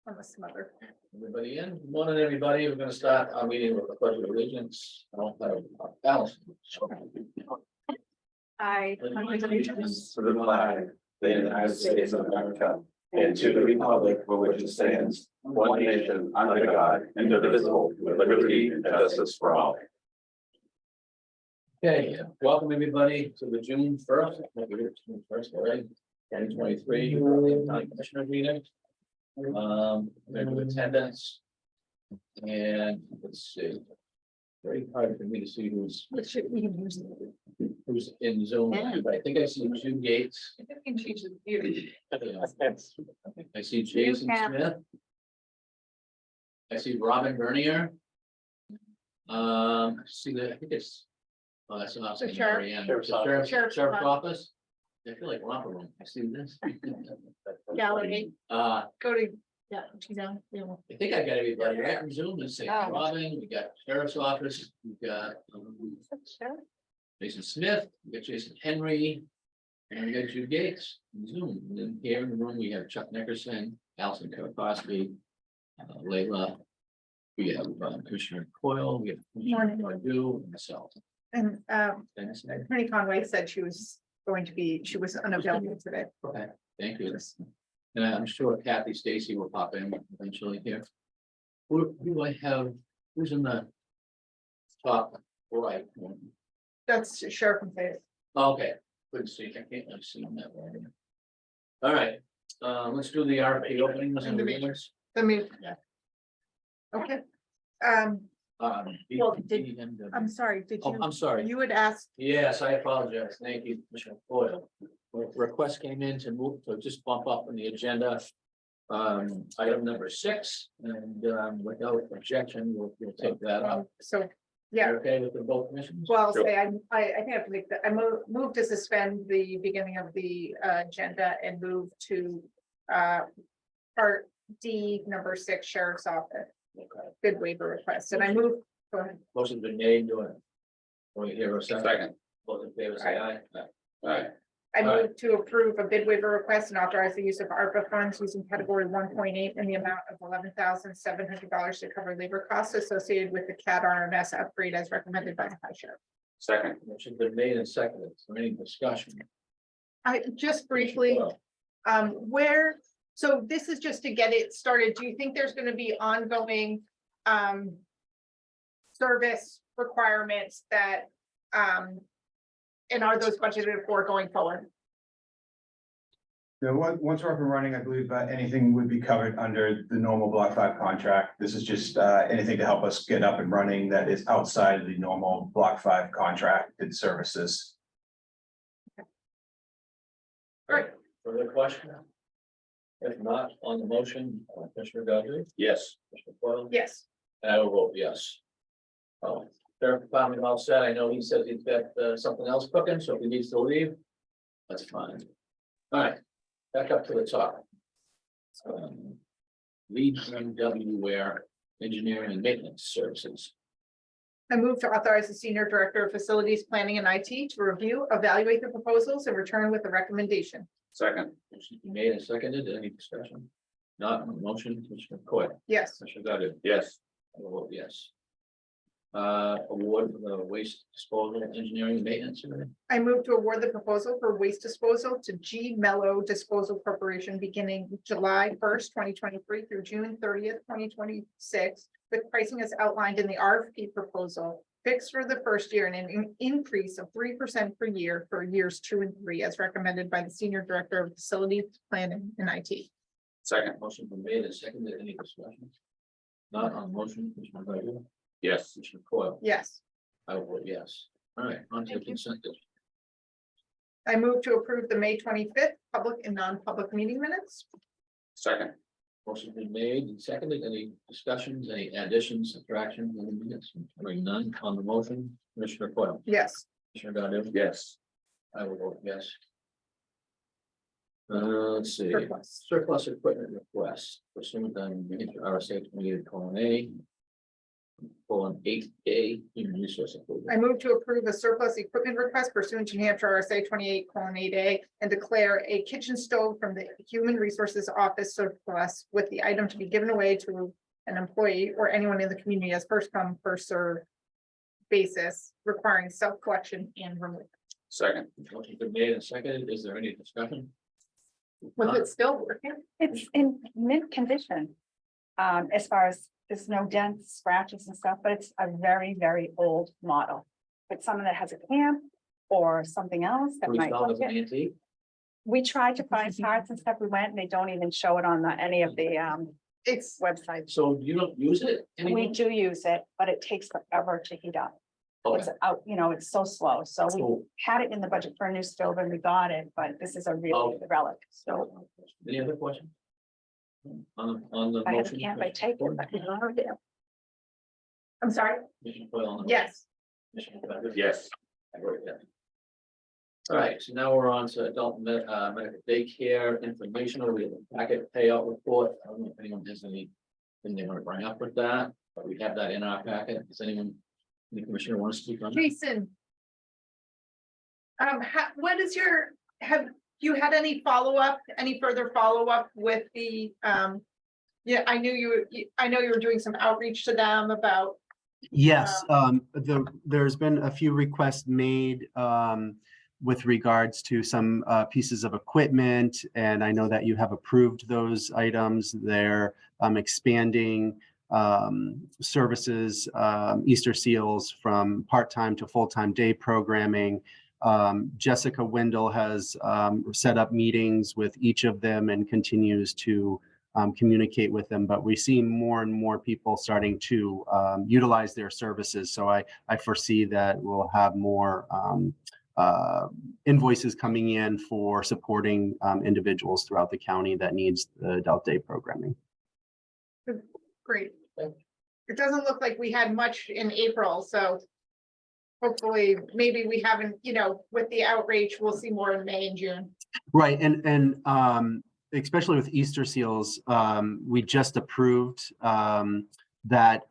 I'm a smother. Everybody in? Good morning, everybody. We're gonna start our meeting with the pledge of allegiance. I don't have Allison. I. Allegiance to the flag of the United States of America and to the republic for which it stands, one nation under God, indivisible, with liberty and justice for all. Okay, welcome everybody to the June first, all right, 2023 county commissioner meeting. Maybe attendance. And let's see. Very hard for me to see who's in Zoom. I think I see two Gates. I see Jason Smith. I see Robin Bernier. See that, I think it's. Oh, that's not. The sheriff. Sheriff's office. I feel like romper room. I see this. Gallery, I go to, yeah, she's on. think I got everybody right on Zoom. Let's say Oh. Robin, we got sheriff's office, we got Jason Smith, we got Jason Henry. And we got Jude Gates, on Zoom. And then here in the room, we have Chuck Nickerson, Allison Kirkowski, Layla. We have Commissioner Coyle, we have Commissioner Pardue, and myself. And Dennis. Attorney Conway said she was unavailable today. Okay, thank you. And I'm sure Kathy Stacy will pop in eventually here. Who do I have? Who's in the top right? That's Sheriff and Faith. Okay, couldn't see. I can't I've seen that one. All right, let's do the RFP openings and readings. Yeah. Okay. Well, I'm sorry, did Oh, you, I'm sorry. you had asked, Yes, I apologize. Thank you, Commissioner Foil. Request came in to move, to just bump up on the agenda. Item number 6, and without objection, we'll take that up. so, yeah. You're okay with the both commissions? Well, I'll say, I think I have to make that, move to suspend the beginning of the agenda and move to part D, number 6, Sheriff's Office, Okay. bid waiver request, and I move, go ahead. Motion's been made, do it. We hear a second. Second. Those in favor say aye. Aye. I All right. move to approve a bid waiver request and authorize the use of ARPA funds using category 1.8 in the amount of $11,700 to cover labor costs associated with the CAD RMS upgrade as recommended by the High Sheriff. Second. Motion's been made and seconded. Is there any discussion? I just briefly, where, so this is just to get it started. Do you think there's going to be ongoing service requirements that and are those budgeted for going forward? Yeah, once we're up and running, I believe anything would be covered under the normal Block 5 contract. This is just anything to help us get up and running that is outside of the normal Block 5 contracted services. Great. Further question? If not, on the motion, Commissioner Godu? Yes. Commissioner Foil? Yes. And I will vote yes. Sheriff Department all set. I know he says he's got something else cooking, so if he needs to leave, that's fine. All right, back up to the top. Lead MW Ware Engineering and Maintenance Services. I move to authorize the Senior Director of Facilities Planning and IT to review, evaluate the proposals and return with a recommendation. Second. Motion made and seconded. Any discussion? Not on the motion, Commissioner Coyle. Yes. Commissioner Godu? Yes. I will vote yes. Award for the waste disposal engineering and maintenance. I move to award the proposal for waste disposal to G Mello Disposal Corporation beginning July 1st, 2023 through June 30th, 2026, with pricing as outlined in the RFP proposal, fixed for the first year and an increase of 3% per year for years 2 and 3, as recommended by the Senior Director of Facilities Planning and IT. Second. Motion been made and seconded. Any discussion? Not on motion, Commissioner Godu? Yes. Commissioner Coyle? Yes. I will vote yes. All right, on to the Thank you. consent. I move to approve the May 25th public and non-public meeting minutes. Second. Motion been made and seconded. Any discussions, any additions, subtractions, any minutes? Hearing none on the motion, Commissioner Coyle? Yes. Commissioner Godu? Yes. I will vote yes. Let's see. Surplus. Surplus equipment request pursuant to RSA 28:A. colon 8A, human resource improvement. I move to approve a surplus equipment request pursuant to New Hampshire RSA 28:8A and declare a kitchen stove from the Human Resources Office surplus with the item to be given away to an employee or anyone in the community as first come, first served basis, requiring self-collection and removal. Second. Motion's been made and seconded. Is there any discussion? Was it still working? It's in mint condition. As far as there's no dents, scratches and stuff, but it's a very, very old model. But someone that has a camp or something else that We might found like as an it. antique. We tried to find parts and stuff. We went and they don't even show it on any of the It's, websites. So you don't use it We anymore? do use it, but it takes forever to heat up. Okay. It's out, it's so slow. So we So, had it in the budget for a new stove and we got it, but this is a really Okay. relic. So any other questions? On the if I had a motion? camp, I'd take it, but we don't have it. I'm sorry, Commissioner Foil on the- yes. Commissioner Clement? Yes. I vote yes. All right, so now we're on to adult medical daycare informational, we have a packet payout report. I don't know if anyone has anything they want to bring up with that, but we have that in our packet. Does anyone, any commissioner want to speak on it? Jason. What is your, have you had any follow-up, any further follow-up with the, yeah, I know you were doing some outreach to them about, Yes, there's been a few requests made with regards to some pieces of equipment, and I know that you have approved those items. They're expanding services, Easter Seals from part-time to full-time day programming. Jessica Wendell has set up meetings with each of them and continues to communicate with them, but we see more and more people starting to utilize their services. So I foresee that we'll have more invoices coming in for supporting individuals throughout the county that needs the adult day programming. great. It doesn't look like we had much in April, so hopefully, maybe we haven't, with the outreach, we'll see more in May and June. Right, and especially with Easter Seals, we just approved that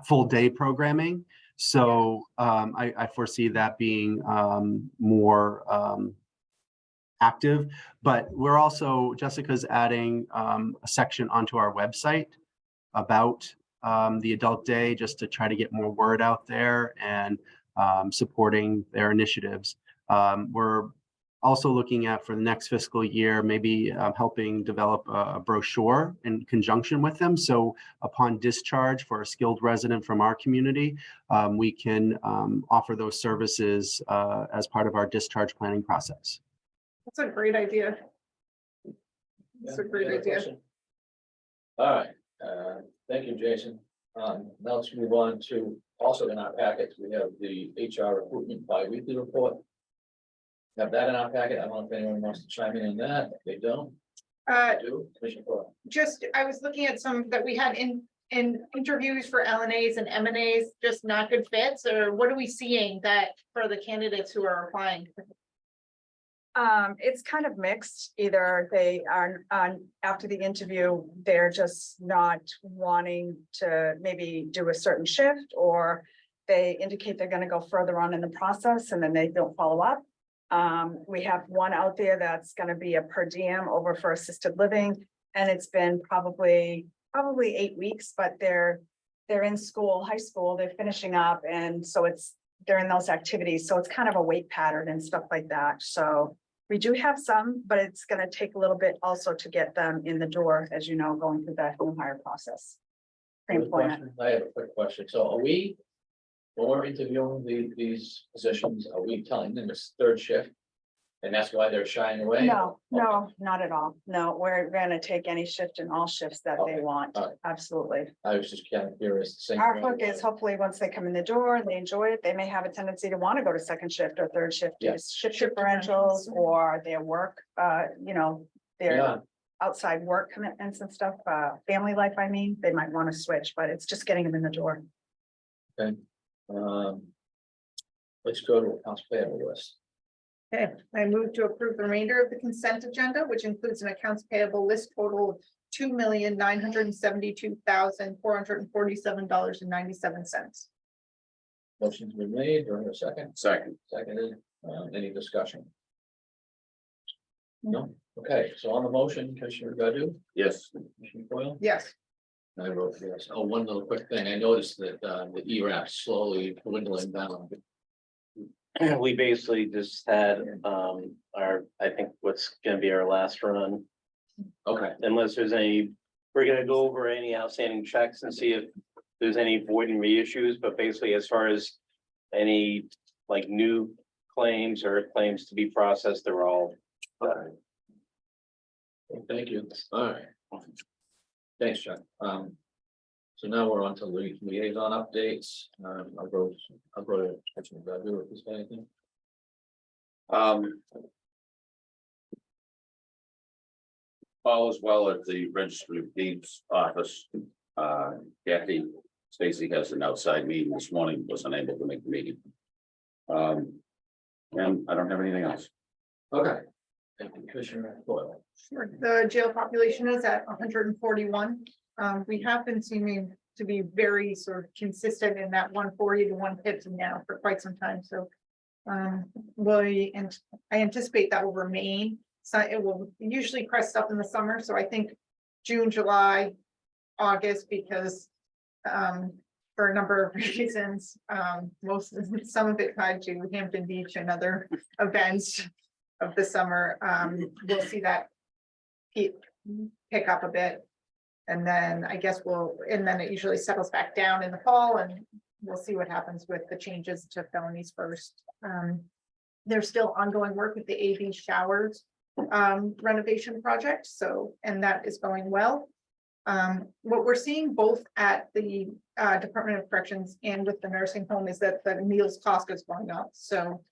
full day programming. So I foresee that being more active, but we're also, Jessica's adding a section onto our website about the adult day, just to try to get more word out there and supporting their initiatives. We're also looking at, for the next fiscal year, maybe helping develop a brochure in conjunction with them. So upon discharge for a skilled resident from our community, we can offer those services as part of our discharge planning process. That's a great idea. That's a great Any other idea. question? All right, thank you, Jason. Now let's move on to, also in our packets, we have the HR recruitment bi-weekly report. Have that in our packet. I don't know if anyone wants to chime in on that. If they don't, do. Commissioner Foil. I was looking at some that we had in interviews for LNAs and MNAs, just not good fits, or what are we seeing that for the candidates who are applying? It's kind of mixed. Either they are after the interview, they're just not wanting to maybe do a certain shift, or they indicate they're going to go further on in the process and then they don't follow up. We have one out there that's going to be a per diem over for assisted living, and it's been probably 8 weeks, but they're in school, high school, they're finishing up, and so they're in those activities, so it's kind of a wait pattern and stuff like that. So we do have some, but it's going to take a little bit also to get them in the door, as you know, going through that new hire process. Pre-employment. I have a quick question. So are we, when we're interviewing these positions, are we telling them it's third shift? And that's why they're shying away? No, not at all. No, we're going to take any shift and all shifts that they Okay, want. all right. Absolutely. I was just kind of curious. The same Our way. hook is hopefully once they come in the door and they enjoy it, they may have a tendency to want to go to second shift or third shift, due Yeah. to shift Shift differentials differentials. or their work, their Yeah, outside work commitments and stuff, family life, I mean, they might want to switch, but it's just getting them in the door. let's go to accounts payable list. Okay, I move to approve the remainder of the consent agenda, which includes an accounts payable list total of $2,972,447.97. Motion's been made, or a second? Second. Seconded, any discussion? No, okay, so on the motion, Commissioner Godu, Yes. Commissioner Foil? Yes, I wrote yes. Oh, one little quick thing. I noticed that the ERAP slowly dwindling down. We basically just had, I think what's gonna be our last run, Okay, unless there's any, we're gonna go over any outstanding checks and see if there's any void and reissues, but basically as far as any, like, new claims or claims to be processed, they're all done. thank you. All right. Thanks, Chuck. So now we're on to liaison updates. I'll go to Commissioner Godu if there's anything. All is well at the Registry of Deeds office. Kathy Stacy has an outside meeting this morning, was unable to make the meeting. And I don't have anything else. Okay. Thank you, Commissioner Foil. sure. The jail population is at 141. We have been seeming to be very sort of consistent in that 140 to 150 now for quite some time, so. I anticipate that will remain, so it will usually crest up in the summer, so I think June, July, August, because. For a number of reasons, some of it tied to Hampton Beach and other events of the summer, we'll see that. Pick up a bit. And then I guess and then it usually settles back down in the fall, and we'll see what happens with the changes to felonies first. There's still ongoing work with the AV showers renovation project, so, and that is going well. What we're seeing both at the Department of Corrections and with the nursing home is that the meals cost is going up, so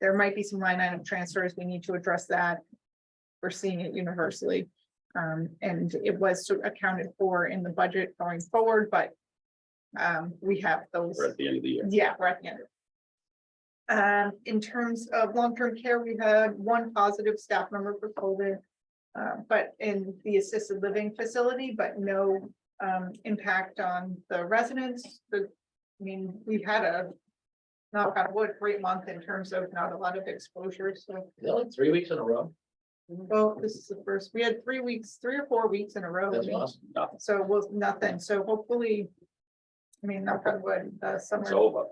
there might be some line item transfers, we need to address that. We're seeing it universally. And it was sort of accounted for in the budget going forward, but we have those. We're at the end of the year. Yeah, we're at the end. In terms of long-term care, we had one positive staff member for COVID, but in the assisted living facility, but no impact on the residents. I mean, we've had a, knock on wood, great month in terms of not a lot of exposure, so. Like 3 weeks in a row. Well, this is the first, we had 3 weeks, 3 or 4 weeks in a row. That's awesome. So was nothing, so hopefully, I mean, knock on wood, It's summer. over.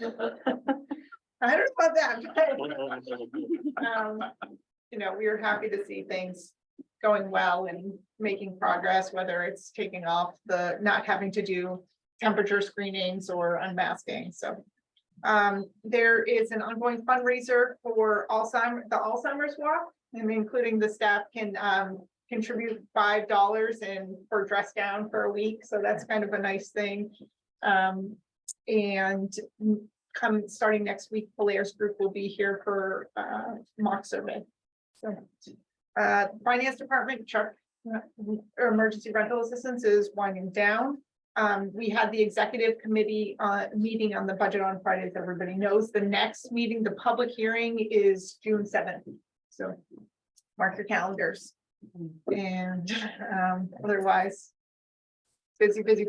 I don't know about that, but, you know, we are happy to see things going well and making progress, whether it's taking off not having to do temperature screenings or unmasking, so. There is an ongoing fundraiser for the Alzheimer's Walk, and including the staff can contribute $5 and for dress down for a week, so that's kind of a nice thing. And starting next week, Polaris Group will be here for mock survey. So finance department, Chuck, emergency rental assistance is winding down. We had the executive committee meeting on the budget on Friday, as everybody knows. The next meeting, the public hearing, is June 7th. So mark your calendars. And otherwise, busy. Very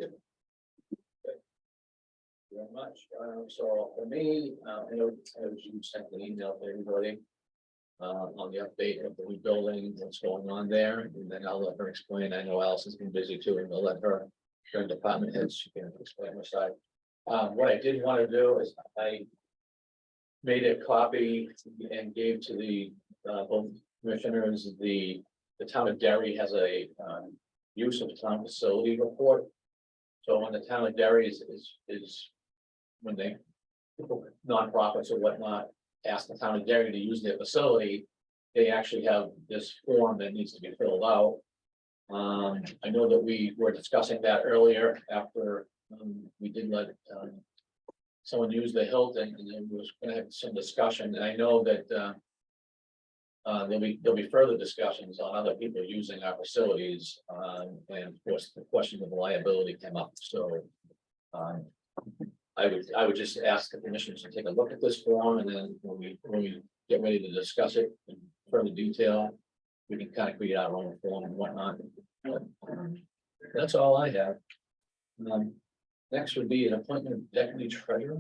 much. So for me, I know you sent an email to everybody on the update of the rebuilding, what's going on there, and then I'll let her explain. I know Allison's been busy too, and I'll let her, during department heads, she can explain her side. What I did want to do is I made a copy and gave to the both commissioners. The town of Derry has a use of town facility report. So when the town of Derry is when they, nonprofits or whatnot, ask the town of Derry to use their facility, they actually have this form that needs to be filled out. I know that we were discussing that earlier after we did let someone use the Hilton, and then we was gonna have some discussion, and I know that there'll be further discussions on other people using our facilities, and of course, the question of liability came up, so I would just ask the commissioners to take a look at this form, and then when we get ready to discuss it in further detail, we can kind of create our own form and whatnot. That's all I have. Next would be an appointment of deputy treasurer.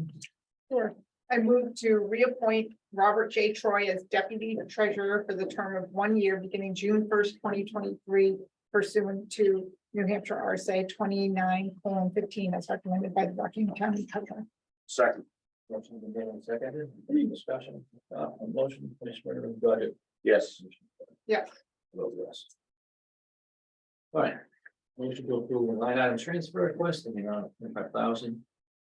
Sure. I move to reappoint Robert J. Troy as deputy treasurer for the term of 1 year beginning June 1st, 2023 pursuant to New Hampshire RSA 29:15 as recommended by the Rockingham County Treasurer. Second. Motion been made and seconded. Any discussion? On motion, Commissioner Godu? Yes. Yes. Vote yes. All right. Motion to approve a line item transfer request in the amount of 25,000.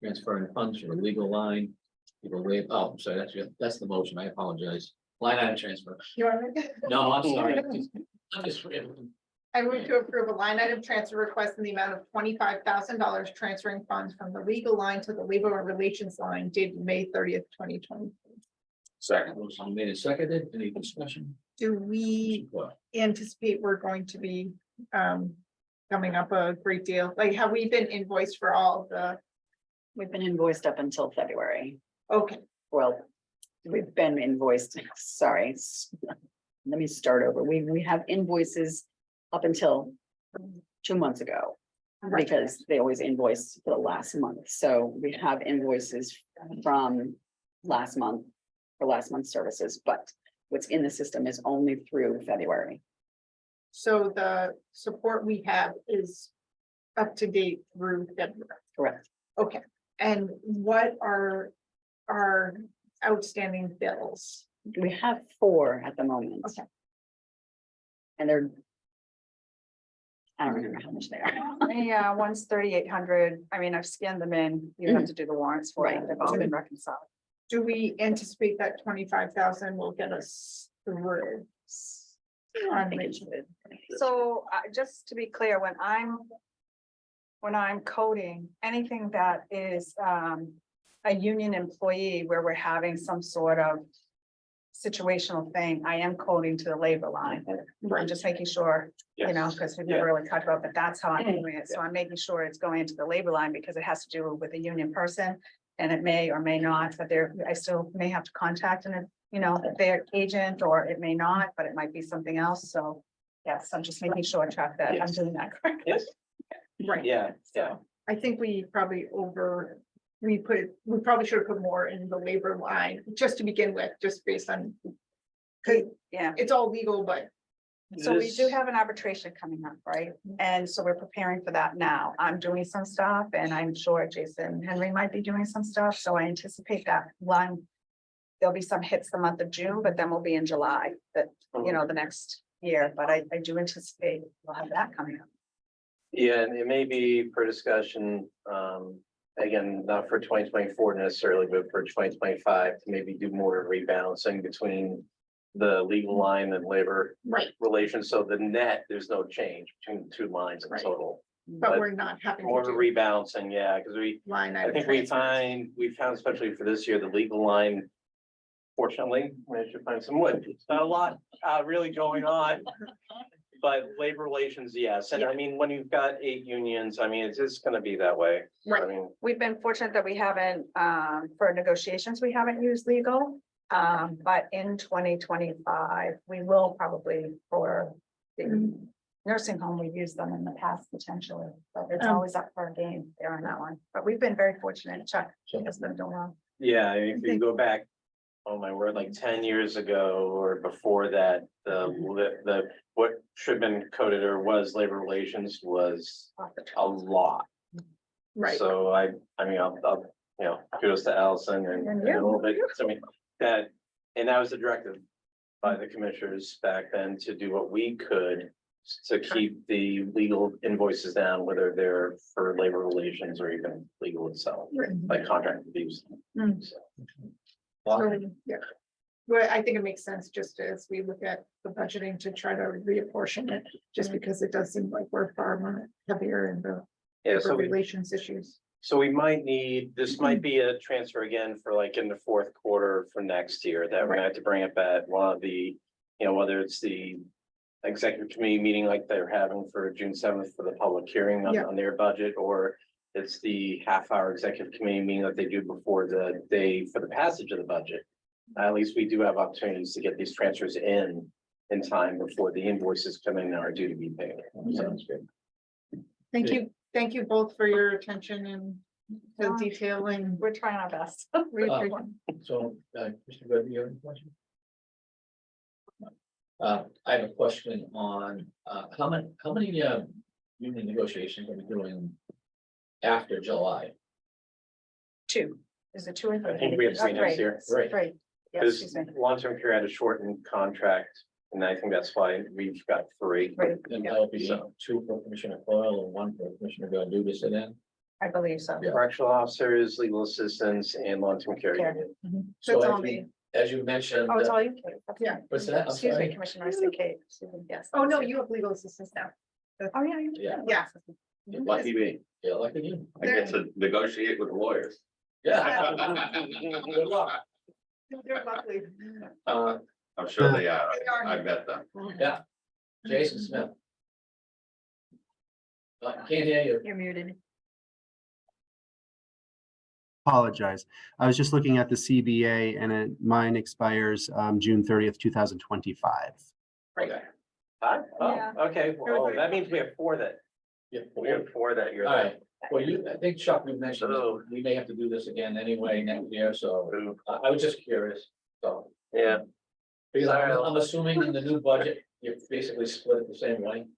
Transferring funds from the legal line. People waive, oh, I'm sorry, that's the motion. I apologize. Line item transfer. You want me? No, I'm sorry. I'm just. I move to approve a line item transfer request in the amount of $25,000 transferring funds from the legal line to the labor and relations line dated May 30th, 2020. Second. Motion made and seconded. Any discussion? Do we anticipate we're going to be coming up a great deal? Like, have we been invoiced for all the, We've been invoiced up until February. okay, Well, we've been invoiced, sorry. Let me start over. We have invoices up until 2 months ago. Right. Because they always invoice for the last month. So we have invoices from last month for last month's services, but what's in the system is only through February. so the support we have is up to date through February. Correct. Okay, and what are our outstanding bills? We have 4 at the moment. Okay. And they're. I don't remember how much they are. Yeah, one's 3,800. I mean, I've scanned them in. You have to do the warrants for it. Right. They've all been reconciled. Do we anticipate that 25,000 will get us through? I think it should. So just to be clear, when I'm coding, anything that is a union employee where we're having some sort of situational thing, I am coding to the labor line. I'm just making sure, you know, because we've never really talked about, but that's how I'm doing it. So I'm making sure it's going into the labor line because it has to do with a union person. And it may or may not, but I still may have to contact and, you know, their agent, or it may not, but it might be something else. So yes, I'm just making sure I track that. I'm Yes. doing that correctly. Yes, Right. yeah, yeah. I think we probably we probably should have put more in the labor line just to begin with, just based on. Cause Yeah. it's all legal, but So we do This- have an arbitration coming up, right? And so we're preparing for that now. I'm doing some stuff and I'm sure Jason Henry might be doing some stuff. So I anticipate that one. There'll be some hits the month of June, but then we'll be in July, that, you know, the next year. But I do anticipate we'll have that coming up. Yeah, and it may be for discussion, again, not for 2024 necessarily, but for 2025, to maybe do more rebalancing between the legal line and labor right, relations. So the net, there's no change between the 2 lines in Right. total. but we're not having More to of a do rebalancing, yeah, because line I item. think we transfers. found especially for this year, the legal line. Fortunately, we should find some wood. It's not a lot really going on. But labor relations, yes. And I mean, when you've got 8 unions, I mean, it's just gonna be that way. I Right. mean, We've been fortunate that we haven't, for negotiations, we haven't used legal. But in 2025, we will probably for the nursing home, we've used them in the past potentially, but it's always up for a game there on that one. But we've been very fortunate. Chuck has been doing well. yeah, if you go back, oh my word, like 10 years ago or before that, the what should have been coded or was labor relations was Off the a top. lot. Right, So I mean, I'll, you know, kudos to Allison and And a little you. bit, I mean, that, and that was the directive by the commissioners back then to do what we could to keep the legal invoices down, whether they're for labor relations or even legal itself, like contract abuse. Mm. So, so, yeah. Well, I think it makes sense just as we look at the budgeting to try to reapportion it, just because it does seem like we're far more heavier in the Yeah, labor so we, relations issues. so we might need, this might be a transfer again for like in the 4th quarter for next year, that we're gonna have to bring it back, one of the, you know, whether it's the executive committee meeting like they're having for June 7th for the public hearing Yeah. on their budget, or it's the half-hour executive committee meeting that they do before the day for the passage of the budget. At least we do have opportunities to get these transfers in in time before the invoices come in and are due to be paid. Sounds good. Thank you both for your attention and the detailing. We're trying our best. We appreciate it. So, Mr. Webb, you have any question? I have a question on, how many, union negotiations are we doing after July? 2. Is it 2 or 3? I think we have 3 next year. Right. 3. Yes, Because excuse me. long-term care had a shortened contract, and I think that's why we've got 3. Right, And yeah, that'll be So- 2 for Commissioner Coyle and 1 for Commissioner Godu to sit in. I believe so. Yeah. Correctional officers, legal assistants, and long-term care Care. union. So That's all as me. you, as you mentioned. Oh, it's all you, Kate. Yeah. What's that? I'm Excuse me, sorry. Commissioner, I said Kate. Excuse me, yes. Oh, no, you have legal assistance now. Oh, yeah. Yeah. Yeah. Lucky me, Yeah, lucky you. I get to negotiate with the lawyers. Yeah. Good luck. They're lovely. I'm sure they are. They are. I met them. Yeah. Jason Smith. Can't hear you. You're muted. Apologize. I was just looking at the CBA and mine expires June 30th, 2025. Okay. Huh? Yeah. Oh, okay, well, that means we have 4 that, Yeah. we have 4 that you're. All right. Well, I think Chuck, we mentioned, So- we may have to do this again anyway next year, so I was just curious, so. Yeah, Because I'm assuming in the new budget, you basically split it the same way.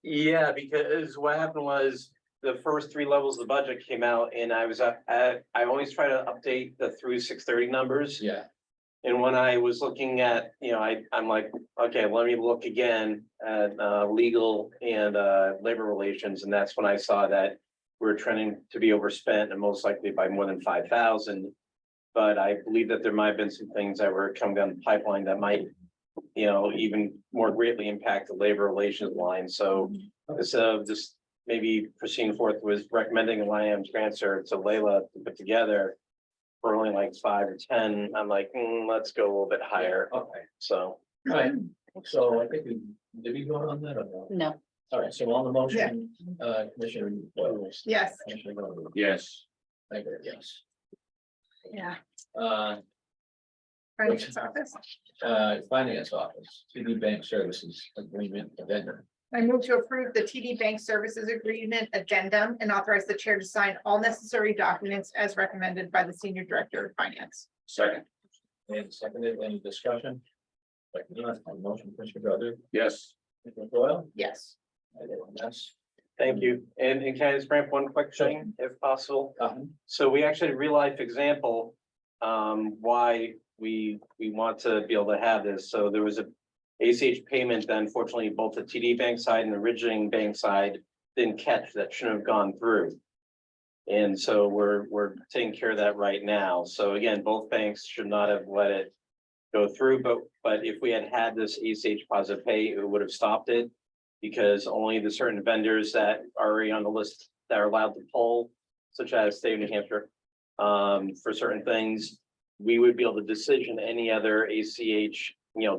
yeah, because what happened was the first 3 levels of the budget came out and I was, I always try to update the through 630 numbers. Yeah. And when I was looking at, I'm like, okay, let me look again at legal and labor relations, and that's when I saw that we're trending to be overspent and most likely by more than 5,000. But I believe that there might have been some things that were coming down the pipeline that might, even more greatly impact the labor relations line. So instead of just maybe proceeding forth was recommending a line item transfer to Layla to put together for only like 5 or 10, I'm like, let's go a little bit higher. Okay, So, all right, so I think did we vote on that or no? No, All right, so on the motion, Commissioner Boyle. Yes. Commissioner Godu. Yes. I agree, yes. Yeah. Finance office. Finance office, TD Bank Services Agreement Addendum. I move to approve the TD Bank Services Agreement Addendum and authorize the chair to sign all necessary documents as recommended by the Senior Director of Finance. Second. And seconded, any discussion? Like, on the motion, Commissioner Godu, Yes. Commissioner Doyle? Yes. I vote yes. thank you. And can I just bring up one quick thing, if possible? So we actually had a real life example, why we want to be able to have this. So there was a ACH payment that unfortunately both the TD Bank side and the originating bank side didn't catch, that shouldn't have gone through. And so we're taking care of that right now. So again, both banks should not have let it go through, but if we had had this ACH positive pay, it would have stopped it. Because only the certain vendors that are already on the list that are allowed to pull, such as state of New Hampshire, for certain things, we would be able to decision any other ACH,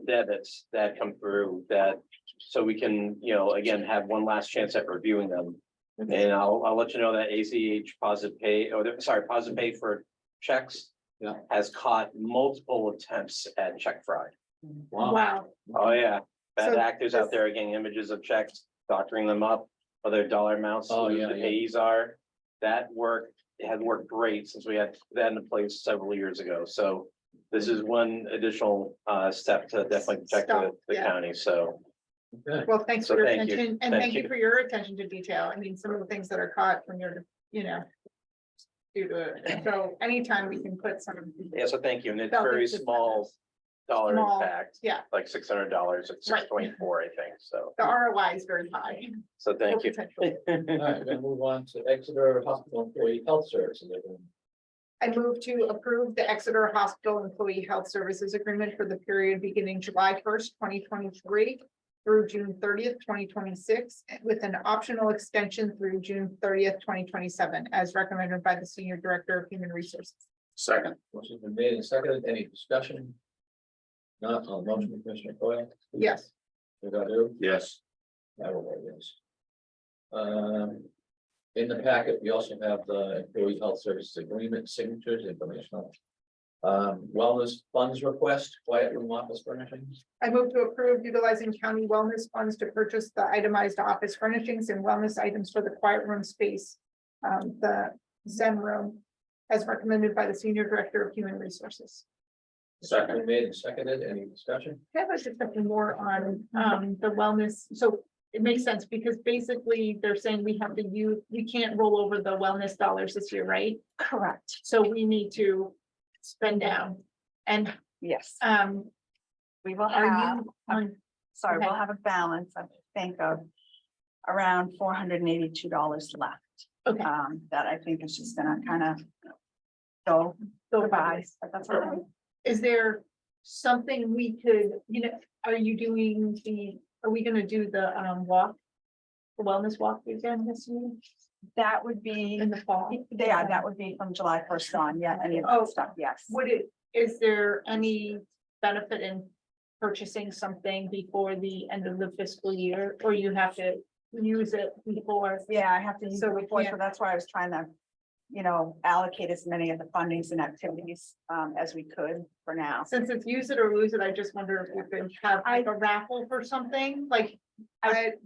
debits that come through that. So we can, again, have one last chance at reviewing them. And I'll let you know that ACH positive pay, positive pay for checks. Yeah. Has caught multiple attempts at check fraud. Wow. Oh, yeah. Bad So actors this- out there getting images of checks, doctoring them up, other dollar amounts, Oh, who yeah, the yeah. payees are. That had worked great since we had that in place several years ago. So this is one additional step to definitely protect Stop, the yeah. county. So, Okay, Well, thanks So for your thank you. attention and Thank thank you you. for your attention to detail. I mean, some of the things that are caught when you're, due to it. So anytime we can put some. yeah, so thank you. And it's Felt very it's just- small dollar Small, impact, yeah. like $600 at Right. 624, I think. So, The ROI is very high. so thank for you. potential. all right, we're gonna move on to Exeter Hospital Employee Health Services. I move to approve the Exeter Hospital Employee Health Services Agreement for the period beginning July 1st, 2023 through June 30th, 2026, with an optional extension through June 30th, 2027, as recommended by the Senior Director of Human Resources. Second. Motion's been made and seconded, any discussion? Not on the motion, Commissioner Coyle? Yes. Commissioner Godu? Yes. I will vote yes. In the packet, we also have the Employee Health Services Agreement signatures informational. Wellness funds request, quiet room office furnishings. I move to approve utilizing county wellness funds to purchase the itemized office furnishings and wellness items for the quiet room space. The Zen room, as recommended by the Senior Director of Human Resources. Second made and seconded, any discussion? I have just something more on the wellness, so it makes sense because basically they're saying we have to use, we can't roll over the wellness dollars this year, right? Correct. So we need to spend down. And Yes, we will are have, you on, sorry, we'll okay. have a balance, I think, of around $482 left. Okay. That I think is just gonna kind of go goodbye, but that's all right. is there something we could, are you doing are we gonna do the walk? The wellness walk again this year That would be, in the fall? yeah, that would be from July 1st on, yeah, any of Oh. that stuff, yes. Is there any benefit in purchasing something before the end of the fiscal year, or you have to use it before? Yeah, I have to use So it we before, so can't- that's why I was trying to, allocate as many of the fundings and activities as we could for now. Since it's use it or lose it, I just wonder if we could have like a raffle for something, like,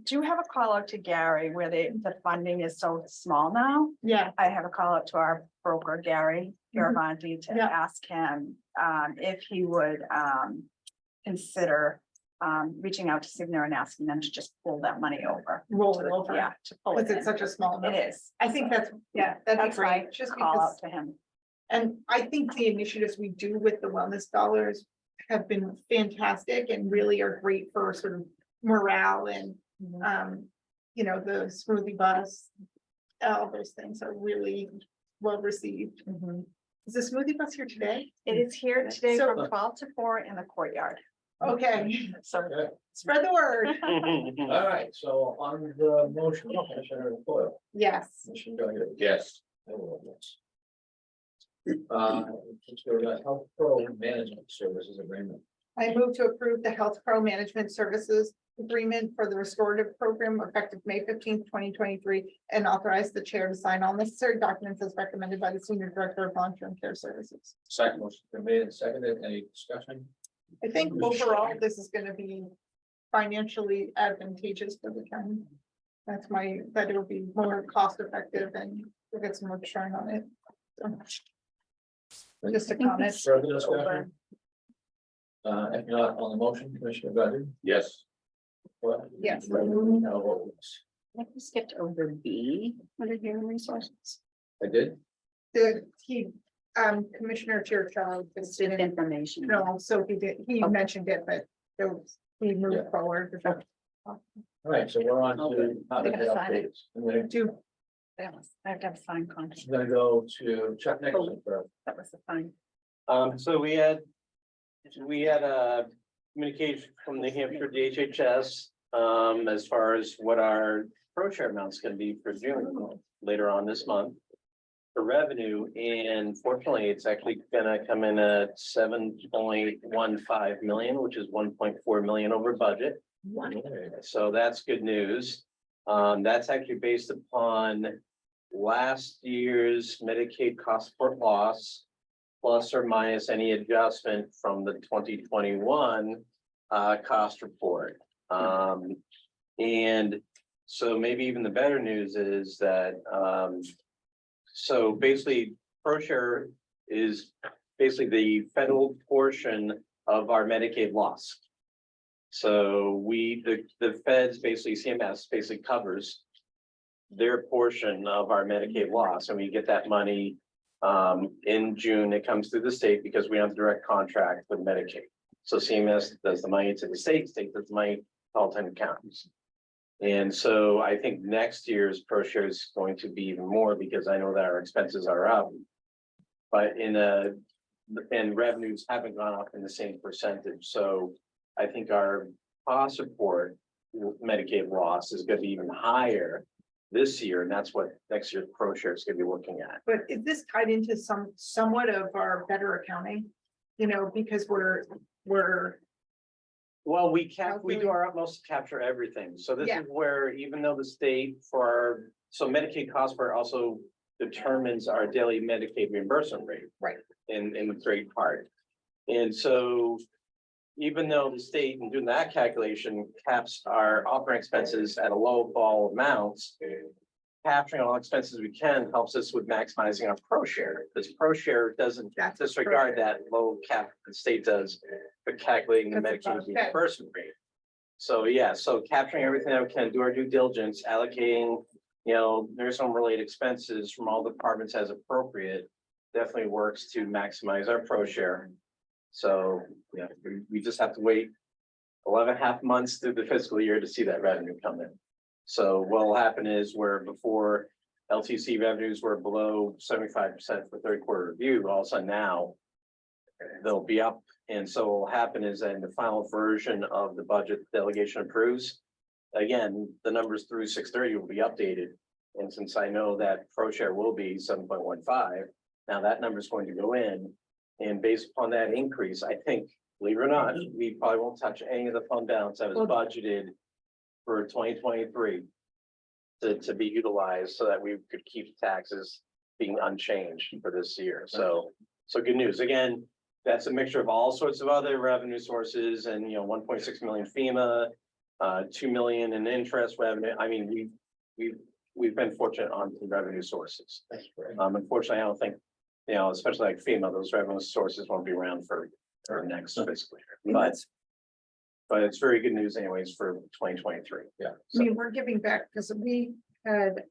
Do have a call out to Gary where the funding is so small now. yeah, I have a call out to our broker, Gary Garavanti, to Yeah. ask him if he would consider reaching out to Cigna and asking them to just pull that money over. roll it over. Yeah, to pull it Because it's in. such a small It number. is. I think that'd be That's right. great, just Call out because, to him. and I think the initiatives we do with the wellness dollars have been fantastic and really are great for sort of morale and, the smoothie bus. All those things are really well received. Is the smoothie bus here today? It is here today So- from 12 to 4 in the courtyard. Okay, So Okay. spread the word. All right, so on the motion, Commissioner Foil, Yes. Commissioner Godu? Yes. I will, yes. Let's go to the Health Pro Management Services Agreement. I move to approve the Health Pro Management Services Agreement for the Restorative Program effective May 15th, 2023, and authorize the chair to sign all necessary documents as recommended by the Senior Director of Long-Term Care Services. Second motion been made and seconded, any discussion? I think overall, this is gonna be financially advantageous for the county. That it'll be more cost effective and we'll get some more return on it. So, just a comment. Further discussion? If not on the motion, Commissioner Godu? Yes. Foil? Yes. I'll vote yes. I think we skipped over B under human resources. I did? Commissioner Fairchild just Student didn't information. know, so he Okay. mentioned it, but he Yeah. moved forward. All right, so we're on Okay. to. They're gonna sign it. I'm gonna, Do, I have to have a signed contract. I'm gonna go to Chuck Nicholson for That was the fine. So we had a communication from New Hampshire DHHS, as far as what our pro share amount's gonna be for June, later on this month. For revenue, and fortunately, it's actually gonna come in at 7.15 million, which is 1.4 million over budget. So that's good news. That's actually based upon last year's Medicaid cost per loss, plus or minus any adjustment from the 2021 cost report. And so maybe even the better news is that, so basically, ProShare is basically the federal portion of our Medicaid loss. So the feds, basically CMS basically covers their portion of our Medicaid loss, and we get that money in June. It comes through the state because we have a direct contract with Medicaid. So CMS does the money to the state does the money to all 10 counties. And so I think next year's ProShare is going to be even more because I know that our expenses are up. But and revenues haven't gone up in the same percentage. So I think our cost support Medicaid loss is gonna be even higher this year, and that's what next year's ProShare is gonna be looking at. but is this tied into somewhat of our better accounting? Because we're, Well, we do our utmost to capture everything. So this Yeah. is where, even though the state so Medicaid costs were also determines our daily Medicaid reimbursement rate. Right. In the great part. And so even though the state in doing that calculation caps our operating expenses at a low ball amounts, capturing all expenses we can helps us with maximizing our pro share, because pro share doesn't That's disregard pro share. that low cap the state does for calculating the That's Medicaid above that. reimbursement rate. So yeah, so capturing everything that we can, do our due diligence, allocating, there's some related expenses from all departments as appropriate. Definitely works to maximize our pro share. So, yeah, we just have to wait 11.5 months through the fiscal year to see that revenue come in. So what will happen is where before LTC revenues were below 75% for third quarter review, all of a sudden now they'll be up. And so what will happen is that in the final version of the budget delegation approves, again, the numbers through 6/30 will be updated. And since I know that pro share will be 7.15, now that number is going to go in. And based upon that increase, I think, believe it or not, we probably won't touch any of the fund balance that was budgeted for 2023 to be utilized so that we could keep taxes being unchanged for this year. So good news. Again, that's a mixture of all sorts of other revenue sources and, 1.6 million FEMA, 2 million in interest revenue. I mean, we've been fortunate on the revenue sources. Unfortunately, I don't think, especially like FEMA, those revenue sources won't be around for next fiscal year, but it's very good news anyways for 2023. Yeah. I mean, we're giving back because we had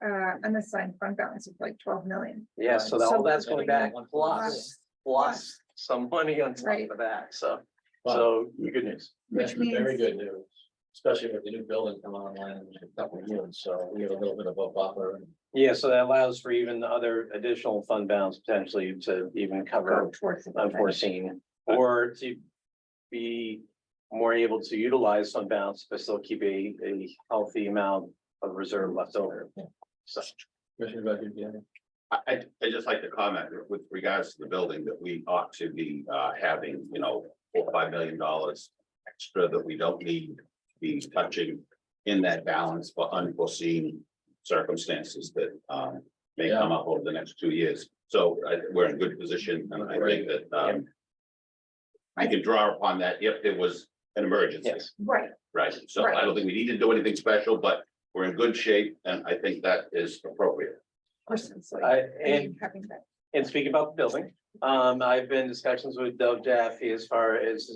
unassigned fund balance of like 12 million. Yeah, so So all that's we're going back getting plus some money on top Right. of that, so Wow. good news. Which Very means- good news, especially with the new building coming online in a couple of years, so we have a little bit of a buffer. Yeah, so that allows for even other additional fund balance potentially to even Go cover towards the. unforeseen, or to be more able to utilize fund balance, but still keep a healthy amount of reserve left over. So, Commissioner Godu, yeah. I just like to comment with regards to the building that we ought to be having, $4 or $5 million extra that we don't need to be touching in that balance for unforeseen circumstances that may come up over the next 2 years. So we're in good position, and I think that I can draw upon that if there was an emergency. yes, Right, Right, so I don't think we need to do anything special, but we're in good shape, and I think that is appropriate. precisely. and Having that. And speaking about the building, I've been in discussions with Dove Jaffe as far as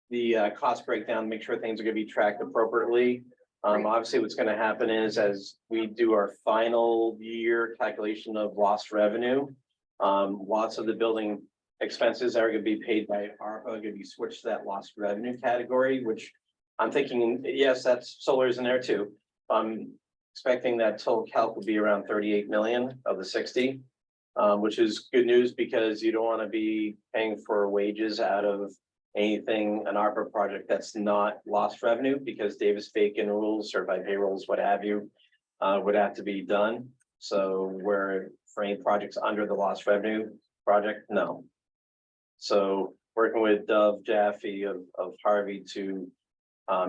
the cost breakdown, make sure things are gonna be tracked appropriately. Obviously, what's gonna happen is as we do our final year calculation of lost revenue, lots of the building expenses are gonna be paid by ARPA, are gonna be switched to that lost revenue category, which I'm thinking, yes, that's solar's in there too. I'm expecting that total calc will be around 38 million of the 60. Which is good news because you don't want to be paying for wages out of anything, an ARPA project that's not lost revenue, because Davis-Bacon rules, certified payrolls, what have you, would have to be done. So where for any projects under the lost revenue project, no. So working with Dove Jaffe of Harvey to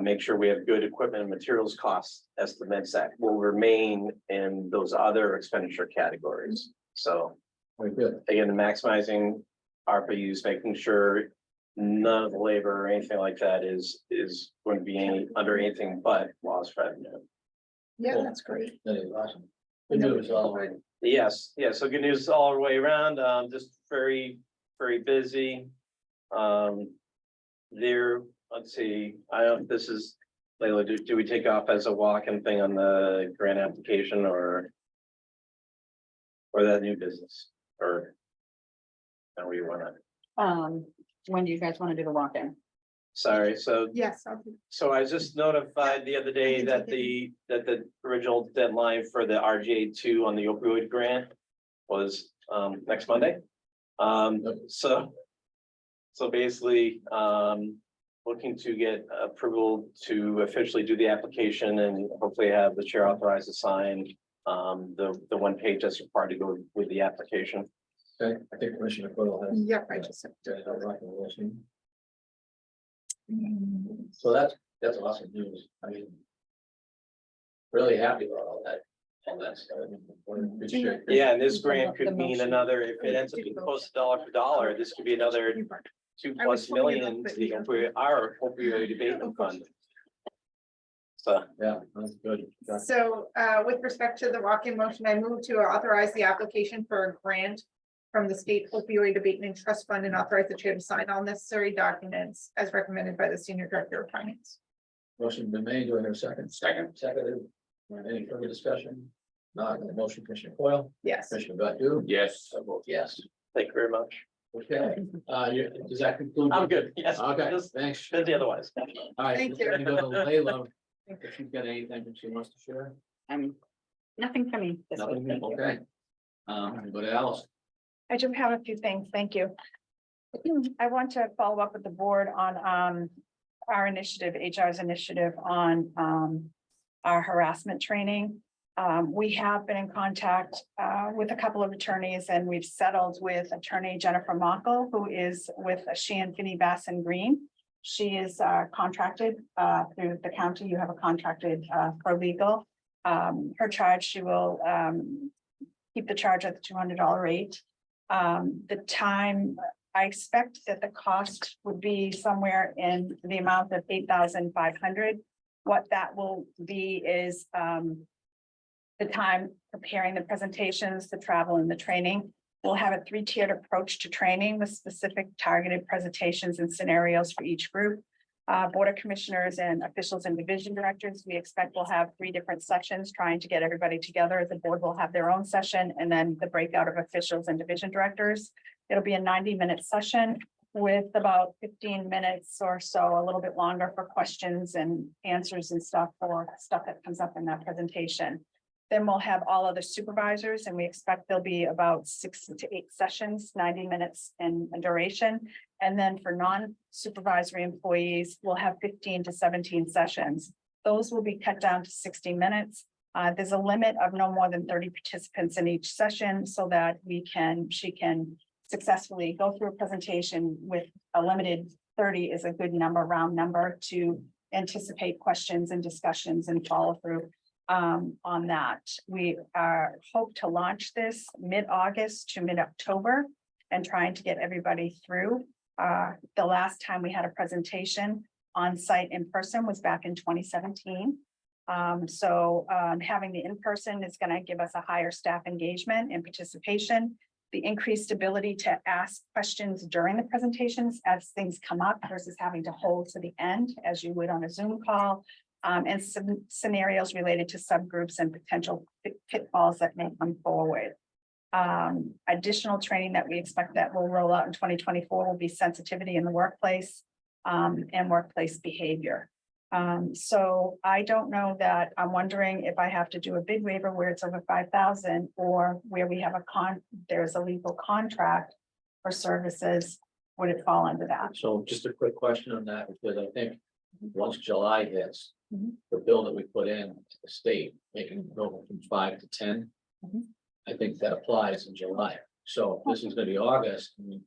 make sure we have good equipment and materials cost estimates that will remain in those other expenditure categories. So Very good. again, maximizing ARPA use, making sure none of the labor or anything like that is going to be under anything but lost revenue. Yeah, that's great. That is awesome. Good news all around. Yes, yeah, so good news all the way around, just very, very busy. Let's see, I don't, know if this is, Leila, do we take off as a walk-in thing on the grant application or that new business, or how do you wanna, When do you guys want to do the walk-in? sorry, so Yes, I'll do. So I was just notified the other day that the original deadline for the RGA 2 on the opioid grant was next Monday. So basically, looking to get approval to officially do the application and hopefully have the chair authorized to sign the one page that's required to go with the application. Okay, I think Commissioner Coyle has. Yep, I just. So that's awesome news. I mean. Really happy about all that. all that stuff. We're in good shape. Yeah, and this The grant could mean motion. another, if it ends up being close to dollar for dollar, this could be another 2+ million to the our opioid abatement fund. So, Yeah, that's good. So with respect to the walk-in motion, I move to authorize the application for a grant from the State Opioid Abatement Trust Fund and authorize the chair to sign all necessary documents as recommended by the Senior Director of Finance. Motion been made, do I hear a second? Second. Seconded. Any further discussion? Not on the motion, Commissioner Coyle, Yes. Commissioner Godu? Yes. I vote yes. thank you very much. Okay, does that conclude? I'm good, yes. Okay, Just thanks. busy otherwise. All right, Thank just you. gonna go to Layla, if you've got anything that she wants to share. Nothing for me this week. Nothing, thank you. okay. Go to Alice. I do have a few things, thank you. I want to follow up with the board on our initiative, HR's initiative on our harassment training. We have been in contact with a couple of attorneys and we've settled with attorney Jennifer Mockle, who is with Sheehan, Finney, Bass and Green. She is contracted through the county. You have a contracted paralegal. Her charge, she will keep the charge at the $200 rate. The time, I expect that the cost would be somewhere in the amount of $8,500. What that will be is the time preparing the presentations, the travel and the training. We'll have a 3-tiered approach to training with specific targeted presentations and scenarios for each group. Board of Commissioners and officials and division directors, we expect we'll have 3 different sessions trying to get everybody together. The board will have their own session and then the breakout of officials and division directors. It'll be a 90-minute session with about 15 minutes or so, a little bit longer for questions and answers and stuff for stuff that comes up in that presentation. Then we'll have all other supervisors and we expect there'll be about 6 to 8 sessions, 90 minutes in duration. And then for non-supervisory employees, we'll have 15 to 17 sessions. Those will be cut down to 60 minutes. There's a limit of no more than 30 participants in each session so that she can successfully go through a presentation with a limited 30 is a good number, round number, to anticipate questions and discussions and follow through on that. We hope to launch this mid-August to mid-October and trying to get everybody through. The last time we had a presentation on site in person was back in 2017. Having the in-person is going to give us a higher staff engagement and participation. The increased ability to ask questions during the presentations as things come up versus having to hold to the end as you would on a Zoom call. And some scenarios related to subgroups and potential pitfalls that may come forward. Additional training that we expect that will roll out in 2024 will be sensitivity in the workplace and workplace behavior. So I don't know that, I'm wondering if I have to do a bid waiver where it's over 5,000 or where we have there's a legal contract for services, would it fall under that? So just a quick question on that, because I think once July hits, Mhm. the bill that we put in to the state, making it go from 5 to 10. Mhm. I think that applies in July. So this is gonna be August. I mean,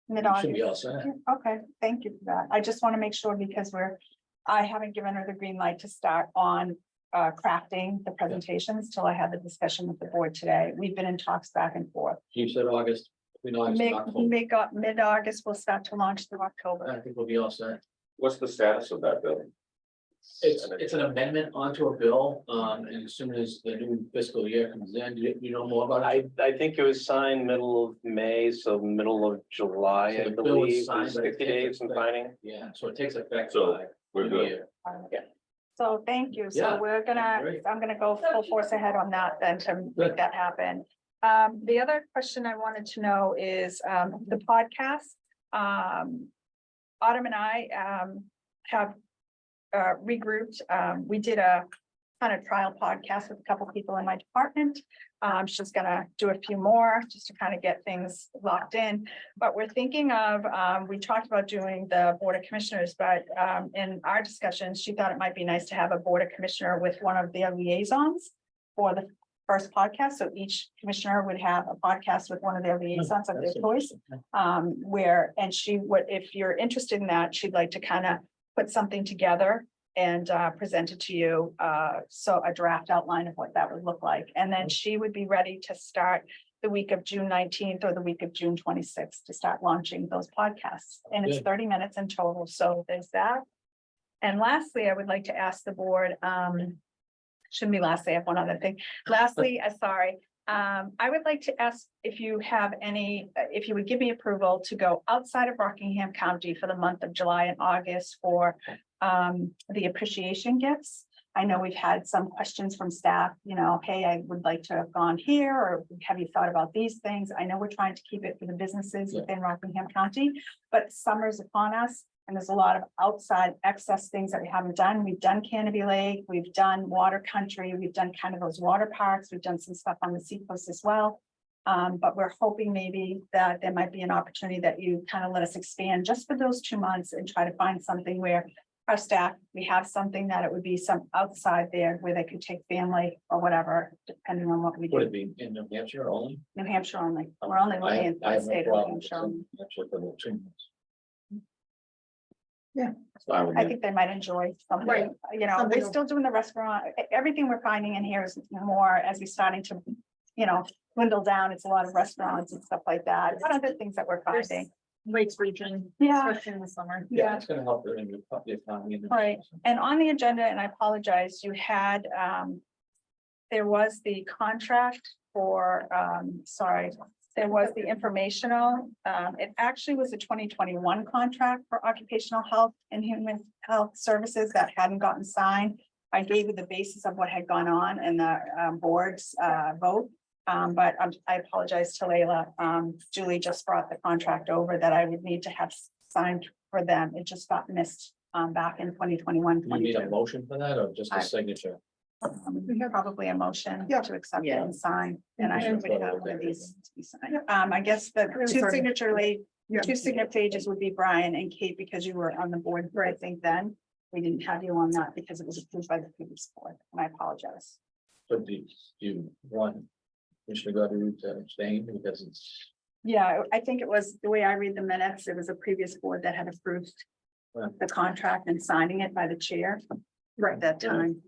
we should be all set. Okay, thank you for that. I just want to make sure because I haven't given her the green light to start on crafting the presentations till I had the discussion with the board today. We've been in talks back and forth. You said August, we know it's October. Mid-August, we'll start to launch through October. I think we'll be all set. What's the status of that building? It's an amendment onto a bill, and as soon as the new fiscal year comes in, you know more about it? I think it was signed middle of May, so middle of July, So I the bill was believe, signed, but it 60 takes days and effect. signing. Yeah, so it takes effect. So, by we're New good. Year. So thank you. So Yeah, we're great. I'm gonna go full force ahead on that then to Good. make that happen. The other question I wanted to know is the podcast. Autumn and I have regrouped. We did a kind of trial podcast with a couple people in my department. She's gonna do a few more just to kind of get things locked in. But we're thinking of, we talked about doing the Board of Commissioners, but in our discussions, she thought it might be nice to have a Board of Commissioner with one of their liaisons for the first podcast. So each commissioner would have a podcast with one of their liaisons of their That's choice. interesting. And she would, if you're interested in that, she'd like to kind of put something together and presented to you, so a draft outline of what that would look like. And then she would be ready to start the week of June 19th or the week of June 26th to start launching those podcasts. And it's Good. 30 minutes in total. So there's that. And lastly, I would like to ask the board, shouldn't be lastly, I have one other thing. Lastly, sorry, I would like to ask if you have any, if you would give me approval to go outside of Rockingham County for the month of July and August for the appreciation gifts. I know we've had some questions from staff, you know, hey, I would like to have gone here, or have you thought about these things? I know we're trying to keep it for the businesses Yeah. within Rockingham County, but summer's upon us. And there's a lot of outside excess things that we haven't done. We've done Canopy Lake, we've done Water Country, we've done kind of those water parks, we've done some stuff on the seacoast as well. But we're hoping maybe that there might be an opportunity that you kind of let us expand just for those 2 months and try to find something where our staff, we have something that it would be some outside there where they could take family or whatever, depending on what we Would it do. be in New Hampshire only? New Hampshire only, we're only I looking have, at I the have no state of New problem with Hampshire. some- only. Hampshire for the 2 months. It's fine with I me. think they might enjoy something, Right. you know, Something- we're still doing the restaurant, everything we're finding in here is more as we're starting to, you know, dwindle down, it's a lot of restaurants and stuff like that, but other things that we're There's finding. Lakes region, Yeah, especially in the summer. Yeah, it's gonna help in the economy. and Right. everything. and on the agenda, and I apologize, you had, there was the contract for, sorry, there was the informational, it actually was a 2021 contract for occupational health and human health services that hadn't gotten signed. I gave you the basis of what had gone on in the board's vote. But I apologize to Leila. Julie just brought the contract over that I would need to have signed for them. It just got missed back in 2021, Do you need a 22. motion for that or just a I- signature? Probably a motion Yeah. to accept it Yeah. and sign, and I Mhm. should have one of these to be signed. I guess the two Sorry. signature Yeah. two signature pages would be Brian and Kate, because you were on the board, I think then. We didn't have you on that because it was approved by the previous board, and I apologize. So do you want Commissioner Godu to abstain because it's, Yeah, I think it was, the way I read the minutes, it was a previous board that had approved Yeah. the contract and signing it by the chair Right. at that time.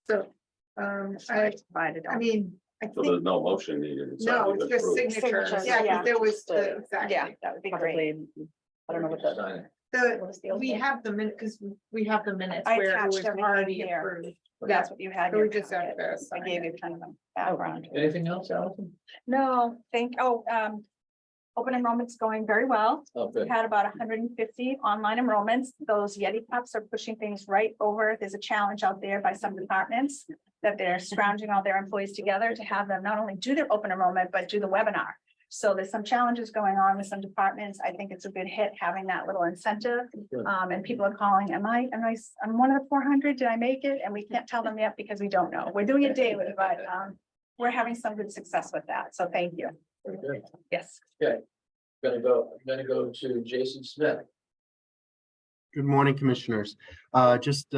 So, I provided. I mean, I So think, there's no motion needed. no, it's just signature. Signatures, Yeah, yeah. because there was the, exactly. Yeah, that would be great. Probably, I don't know what the, sign it? The, what was the old we one? have the minute, because we have the minutes I where it attached was everything already here. approved. That's what you had. in So we your just have packet. to I sign gave it. you kind of a background. Anything else, Allison? No, open enrollment's going very well. Oh, We good. had about 150 online enrollments. Those Yeti cups are pushing things right over. There's a challenge out there by some departments that they're scrounging all their employees together to have them not only do their open enrollment, but do the webinar. So there's some challenges going on with some departments. I think it's a good hit having that little incentive. Good. And people are calling, I'm one of the 400, did I make it? And we can't tell them yet because we don't know. We're doing it daily, but we're having some good success with that. So thank you. Very good. Yes. I'm gonna go to Jason Smith. Good morning, Commissioners. Just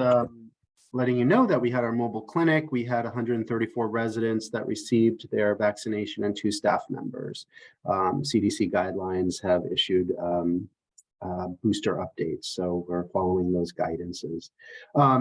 letting you know that we had our mobile clinic. We had 134 residents that received their vaccination and 2 staff members. CDC guidelines have issued booster updates, so we're following those guidances.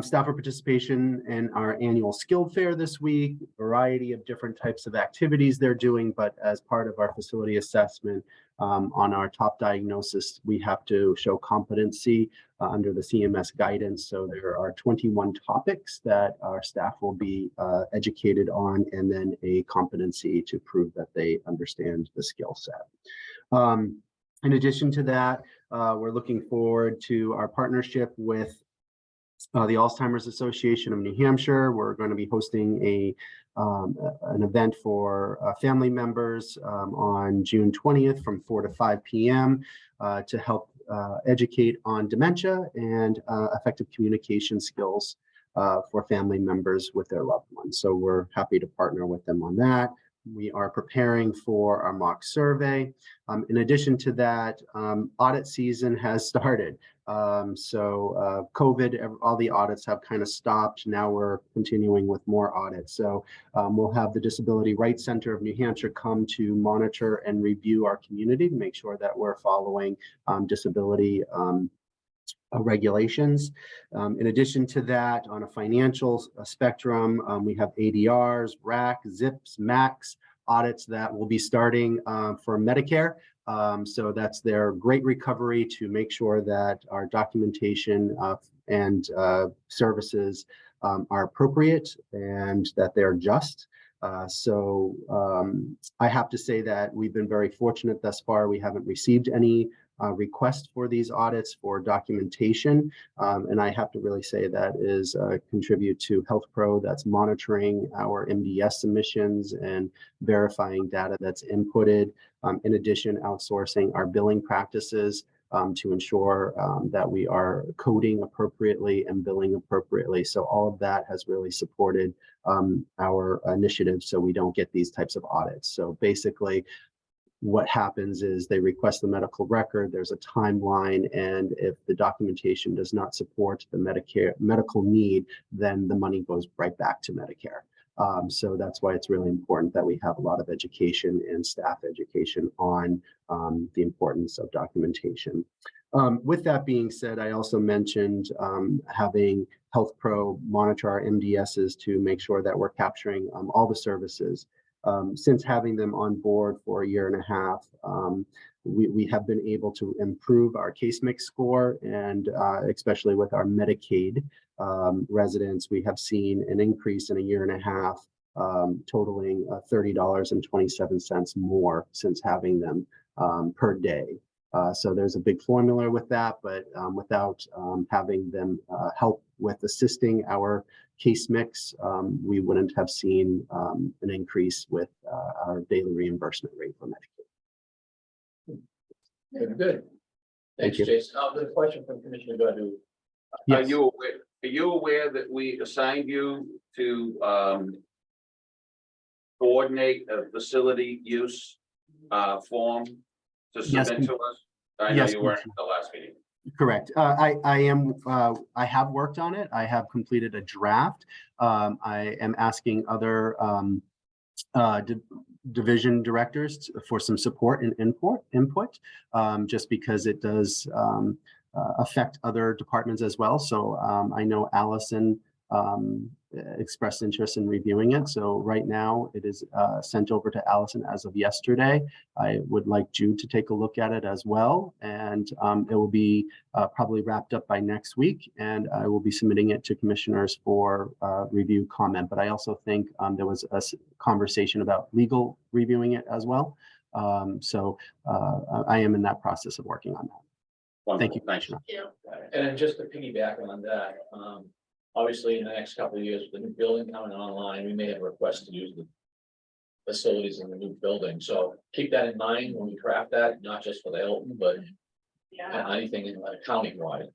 Staffer participation in our annual skilled fair this week, variety of different types of activities they're doing, but as part of our facility assessment on our top diagnosis, we have to show competency under the CMS guidance. So there are 21 topics that our staff will be educated on, and then a competency to prove that they understand the skill set. In addition to that, we're looking forward to our partnership with the Alzheimer's Association of New Hampshire. We're going to be hosting an event for family members on June 20th from 4 to 5 p.m. To help educate on dementia and effective communication skills for family members with their loved ones. So we're happy to partner with them on that. We are preparing for our mock survey. In addition to that, audit season has started. COVID, all the audits have kind of stopped. Now we're continuing with more audits. So we'll have the Disability Rights Center of New Hampshire come to monitor and review our community to make sure that we're following disability regulations. In addition to that, on a financial spectrum, we have ADRs, RAC, ZIPs, MACs audits that will be starting for Medicare. So that's their great recovery to make sure that our documentation and services are appropriate and that they're just. I have to say that we've been very fortunate thus far. We haven't received any request for these audits for documentation. And I have to really say that is a contribute to Health Pro that's monitoring our MDS submissions and verifying data that's inputted. In addition, outsourcing our billing practices to ensure that we are coding appropriately and billing appropriately. So all of that has really supported our initiative so we don't get these types of audits. So basically, what happens is they request the medical record, there's a timeline, and if the documentation does not support the Medicare medical need, then the money goes right back to Medicare. So that's why it's really important that we have a lot of education and staff education on the importance of documentation. With that being said, I also mentioned having Health Pro monitor our MDSs to make sure that we're capturing all the services. Since having them on board for a year and a half, we have been able to improve our case mix score, and especially with our Medicaid residents, we have seen an increase in a year and a half, totaling $30.27 more since having them per day. So there's a big formula with that, but without having them help with assisting our case mix, we wouldn't have seen an increase with our daily reimbursement rate for Medicaid. Good. Thanks, Thank you. Jason. The question from Commissioner Godu. Are Yes. you aware that we assigned you to coordinate a facility use form to Yes, submit to us? I know yes, you weren't Commissioner. at the last meeting. Correct. I have worked on it. I have completed a draft. I am asking other division directors for some support and input, just because it does affect other departments as well. So I know Allison expressed interest in reviewing it. So right now it is sent over to Allison as of yesterday. I would like Jude to take a look at it as well. And it will be probably wrapped up by next week. And I will be submitting it to commissioners for review comment. But I also think there was a conversation about legal reviewing it as well. So I am in that process of working on that. Thank you. Wonderful, thank you. And then just to piggyback on that, obviously in the next couple of years, with the new building coming online, we may have requests to use the facilities in the new building. So keep that in mind when we craft that, not just for the Hilton, but anything in the county-wide.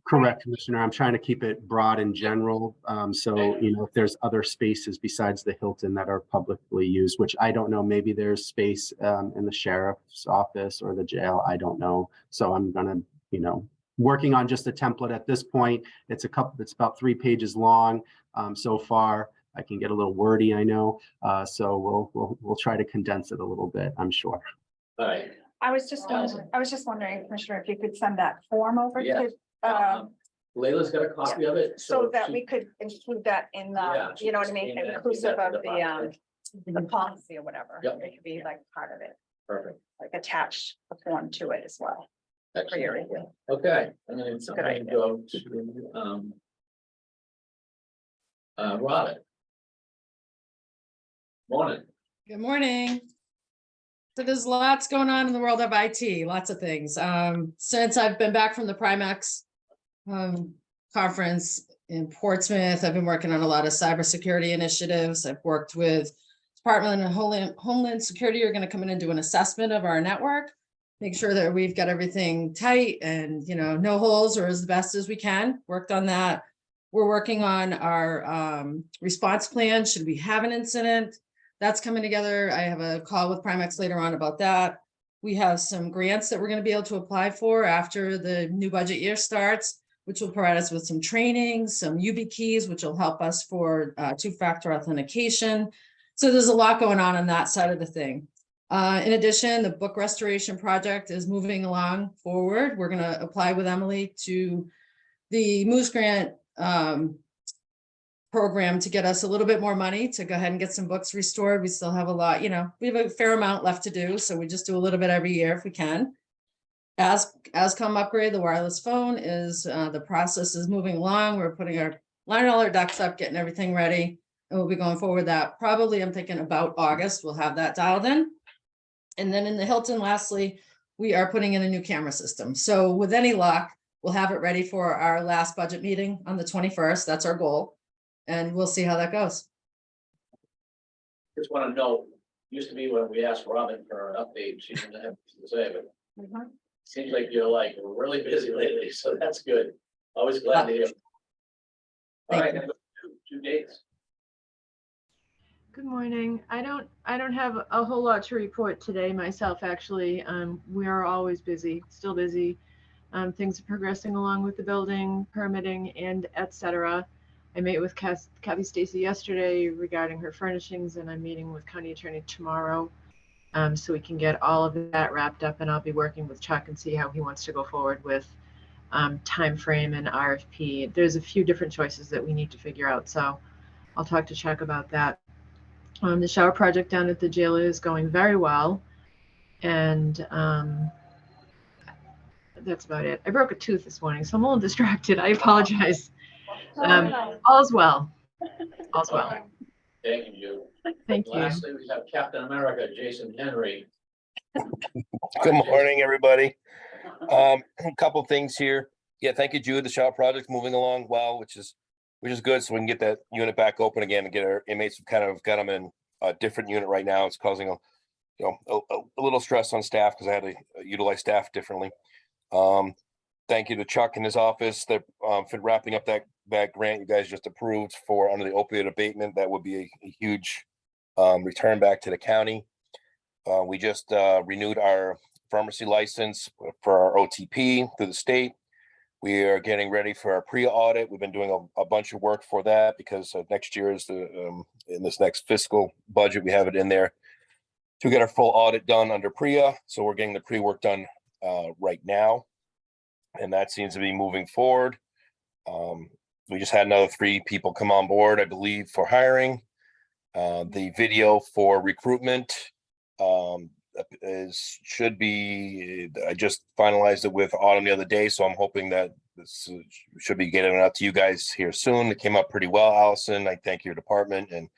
Correct, Commissioner. I'm trying to keep it broad and general. So, if there's other spaces besides the Hilton that are publicly used, which I don't know, maybe there's space in the sheriff's office or the jail. I don't know. So I'm gonna, working on just a template at this point. It's about 3 pages long so far. I can get a little wordy, I know. So we'll try to condense it a little bit, I'm sure. All right. I was just wondering, Commissioner, if you could send that form over Yeah. to, Layla's got a copy of it. so that she- we could include that in Yeah, the, you know what I mean, just- inclusive of yeah. the policy or whatever. Yep. It could be like part of it, Perfect. like attached a form to it as well for your Excellent. review. Okay, and then Good something idea. go to, Robin. Morning. Good morning. So there's lots going on in the world of IT, lots of things. Since I've been back from the Primex conference in Portsmouth, I've been working on a lot of cybersecurity initiatives. I've worked with Department of Homeland Security. Are going to come in and do an assessment of our network, make sure that we've got everything tight and, no holes or as best as we can. Worked on that. We're working on our response plan should we have an incident. That's coming together. I have a call with Primex later on about that. We have some grants that we're going to be able to apply for after the new budget year starts, which will provide us with some training, some YubiKeys, which will help us for 2-factor authentication. So there's a lot going on that side of the thing. In addition, the book restoration project is moving along forward. We're gonna apply with Emily to the Moose Grant program to get us a little bit more money to go ahead and get some books restored. We still have a lot, we have a fair amount left to do, so we just do a little bit every year if we can. Ascom upgrade, the wireless phone is, the process is moving along. We're lining all our ducks up, getting everything ready. And we'll be going forward with that. Probably, I'm thinking about August, we'll have that dialed in. And then in the Hilton, lastly, we are putting in a new camera system. So with any luck, we'll have it ready for our last budget meeting on the 21st. That's our goal. And we'll see how that goes. Just want to know, used to be when we asked Robin for an update, she didn't have anything to say, but seems like you're like really busy lately, so that's good. Always glad to hear. All right, two dates. Good morning. I don't have a whole lot to report today myself, actually. We are always busy, still busy. Things are progressing along with the building, permitting, and etc. I met with Kathy Stacy yesterday regarding her furnishings, and I'm meeting with County Attorney tomorrow. So we can get all of that wrapped up, and I'll be working with Chuck and see how he wants to go forward with time frame and RFP. There's a few different choices that we need to figure out, so I'll talk to Chuck about that. The shower project down at the jail is going very well, and that's about it. I broke a tooth this morning, so I'm a little distracted. I apologize. All's well. All's well. Thank you. Thank you. Lastly, we have Captain America, Jason Henry. Good morning, everybody. A couple things here. Yeah, thank you, Jude. The shower project's moving along well, which is good. So we can get that unit back open again and get our inmates. We've kind of got them in a different unit right now. It's causing a little stress on staff because I had to utilize staff differently. Thank you to Chuck and his office that for wrapping up that grant you guys just approved for under the opioid abatement. That would be a huge return back to the county. We just renewed our pharmacy license for our OTP through the state. We are getting ready for our pre-audit. We've been doing a bunch of work for that because next year is in this next fiscal budget, we have it in there to get our full audit done under PREA. So we're getting the pre-work done right now. And that seems to be moving forward. We just had another 3 people come on board, I believe, for hiring. The video for recruitment should be, I just finalized it with Autumn the other day, so I'm hoping that this should be getting it out to you guys here soon. It came up pretty well, Allison. I thank your department and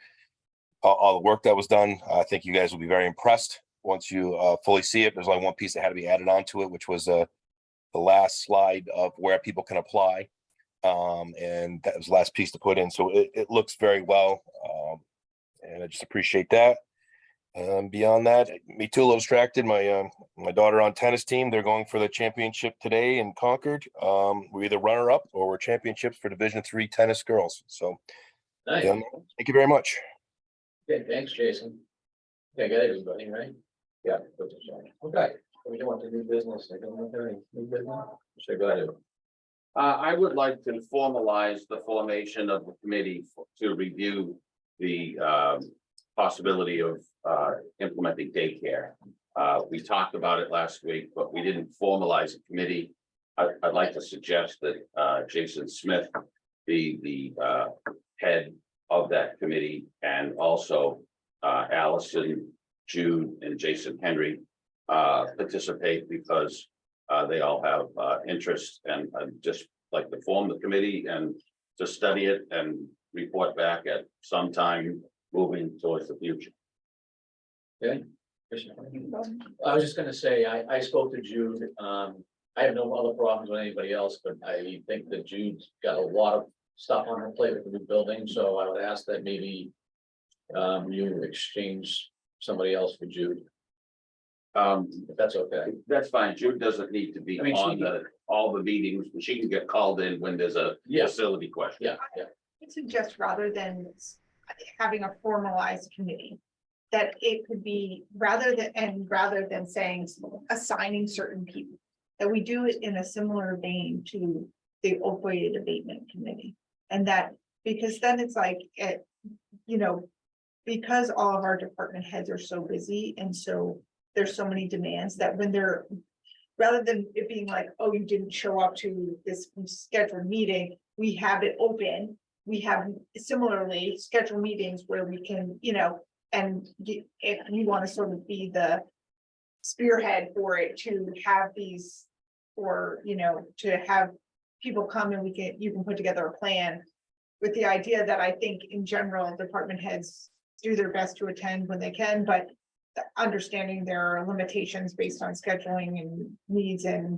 all the work that was done. I think you guys will be very impressed once you fully see it. There's only one piece that had to be added onto it, which was the last slide of where people can apply. And that was the last piece to put in. So it looks very well. And I just appreciate that. Beyond that, me too, a little distracted. My daughter on tennis team, they're going for the championship today in Concord. We're either runner up or we're championships for Division III tennis girls. So Nice. thank you very much. Okay, thanks, Jason. Okay, got everybody, right? Yeah. Okay, we don't want to do business. I don't want any new business. So go ahead. I would like to formalize the formation of the committee to review the possibility of implementing daycare. We talked about it last week, but we didn't formalize a committee. I'd like to suggest that Jason Smith be the head of that committee, and also Allison, Jude, and Jason Henry participate because they all have interest, and I'd just like to form the committee and to study it and report back at some time moving towards the future. Okay. I was just gonna say, I spoke to Jude. I have no other problems with anybody else, but I think that Jude's got a lot of stuff on her plate with the new building, so I would ask that maybe you exchange somebody else for Jude. If that's okay. That's fine. Jude doesn't need to be I mean, she on all the meetings, but she can get called in when there's a Yeah. facility question. Yeah, yeah. I suggest rather than having a formalized committee, that it could be rather than saying assigning certain people, that we do it in a similar vein to the opioid abatement committee. And that, because then it's like, because all of our department heads are so busy and so there's so many demands that when they're, rather than it being like, oh, you didn't show up to this scheduled meeting, we have it open. We have similarly scheduled meetings where we can, you know, and if you want to sort of be the spearhead for it, to have these, or, you know, to have people come and you can put together a plan with the idea that I think in general, department heads do their best to attend when they can, but understanding there are limitations based on scheduling and needs and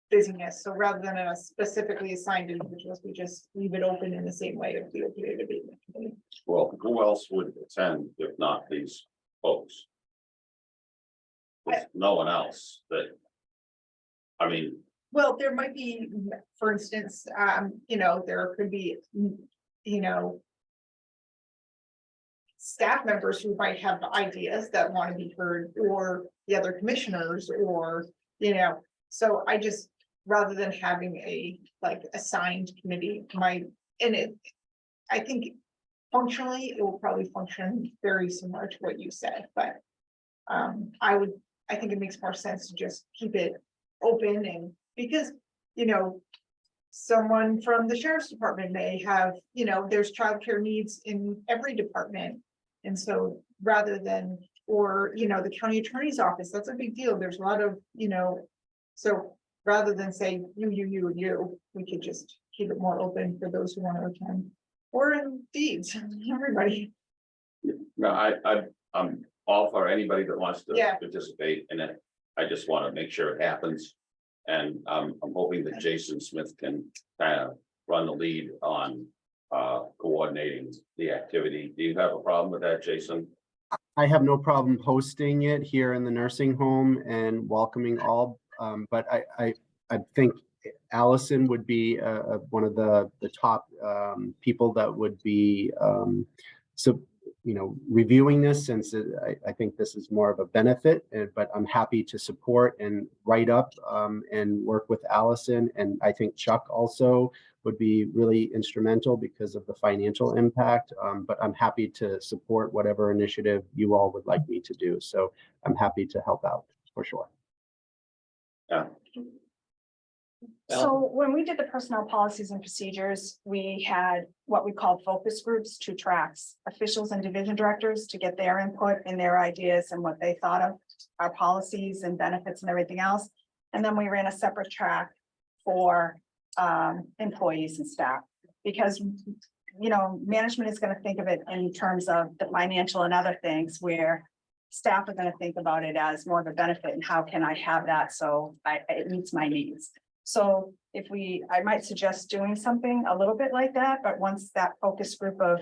busyness. So rather than a specifically assigned individuals, we just leave it open in the same way of the opioid abatement committee. Well, who else would attend if not these folks? There's no one else that. I mean, Well, there might be, for instance, you know, there could be, you know, staff members who might have ideas that want to be heard, or the other commissioners, or, you know, so I just, rather than having a, like, assigned committee, I think functionally, it will probably function very similar to what you said, but I think it makes more sense to just keep it open, and because, you know, someone from the sheriff's department may have, you know, there's childcare needs in every department. And so rather than, or, you know, the county attorney's office, that's a big deal. There's a lot of, you know, so rather than say you, we could just keep it more open for those who want to attend. Or indeed, everybody. no, I'm all for anybody that wants to Yeah. participate in it. I just want to make sure it happens. And I'm hoping that Jason Smith can kind of run the lead on coordinating the activity. Do you have a problem with that, Jason? I have no problem hosting it here in the nursing home and welcoming all. But I think Allison would be one of the top people that would be so, you know, reviewing this, since I think this is more of a benefit, but I'm happy to support and write up and work with Allison. And I think Chuck also would be really instrumental because of the financial impact. But I'm happy to support whatever initiative you all would like me to do. So I'm happy to help out for sure. Yeah. So when we did the personnel policies and procedures, we had what we called focus groups, 2 tracks, officials and division directors to get their input and their ideas and what they thought of our policies and benefits and everything else. And then we ran a separate track for employees and staff, because, you know, management is going to think of it in terms of the financial and other things, where staff are going to think about it as more of a benefit and how can I have that so it meets my needs. So if I might suggest doing something a little bit like that, but once that focus group of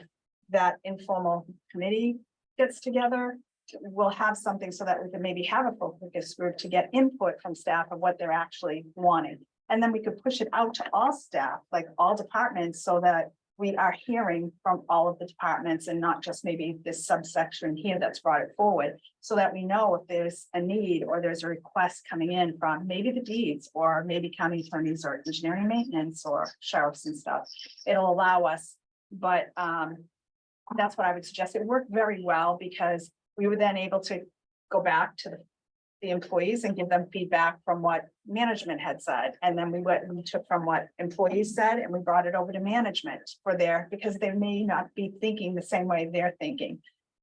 that informal committee gets together, we'll have something so that we can maybe have a focus group to get input from staff of what they're actually wanting. And then we could push it out to all staff, like all departments, so that we are hearing from all of the departments and not just maybe this subsection here that's brought it forward, so that we know if there's a need or there's a request coming in from maybe the deeds or maybe county attorneys or engineering maintenance or sheriffs and stuff. It'll allow us, but that's what I would suggest. It worked very well because we were then able to go back to the employees and give them feedback from what management had said. And then we took from what employees said and we brought it over to management for because they may not be thinking the same way they're thinking.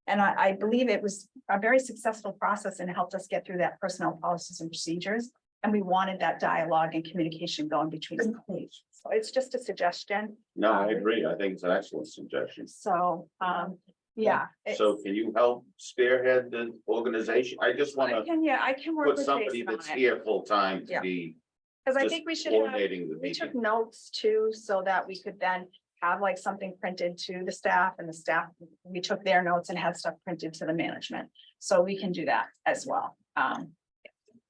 And I believe it was a very successful process and it helped us get through that personnel policies and procedures. And we wanted that dialogue and communication going between employees. So it's just a suggestion. No, I agree. I think it's an excellent suggestion. So, yeah. So can you help spearhead the organization? I just want to I can work put with somebody Jason on that's it. here full time to Yeah. be Because I just think we should have, coordinating the we took meeting. notes too, so that we could then have like something printed to the staff, and the staff, we took their notes and had stuff printed to the management. So we can do that as well. And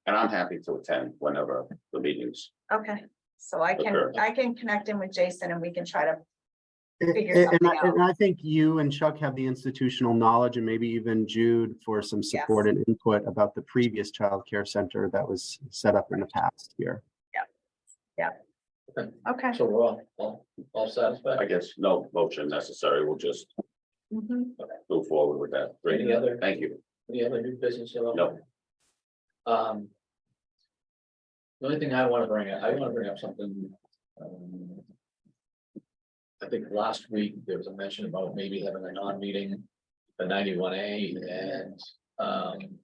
I'm happy to attend whenever the meetings. Okay, so I Sure. can connect in with Jason and we can try to figure And something out. and I think you and Chuck have the institutional knowledge, and maybe even Jude, for some support Yes. and input about the previous childcare center that was set up in the past here. Okay, So we're all I satisfied? guess no motion necessary. We'll just move forward with that. Great. Any other- Thank you. Any other new business at all? No. The only thing I want to bring up, something. I think last week there was a mention about maybe having a non-meeting, the 91A and,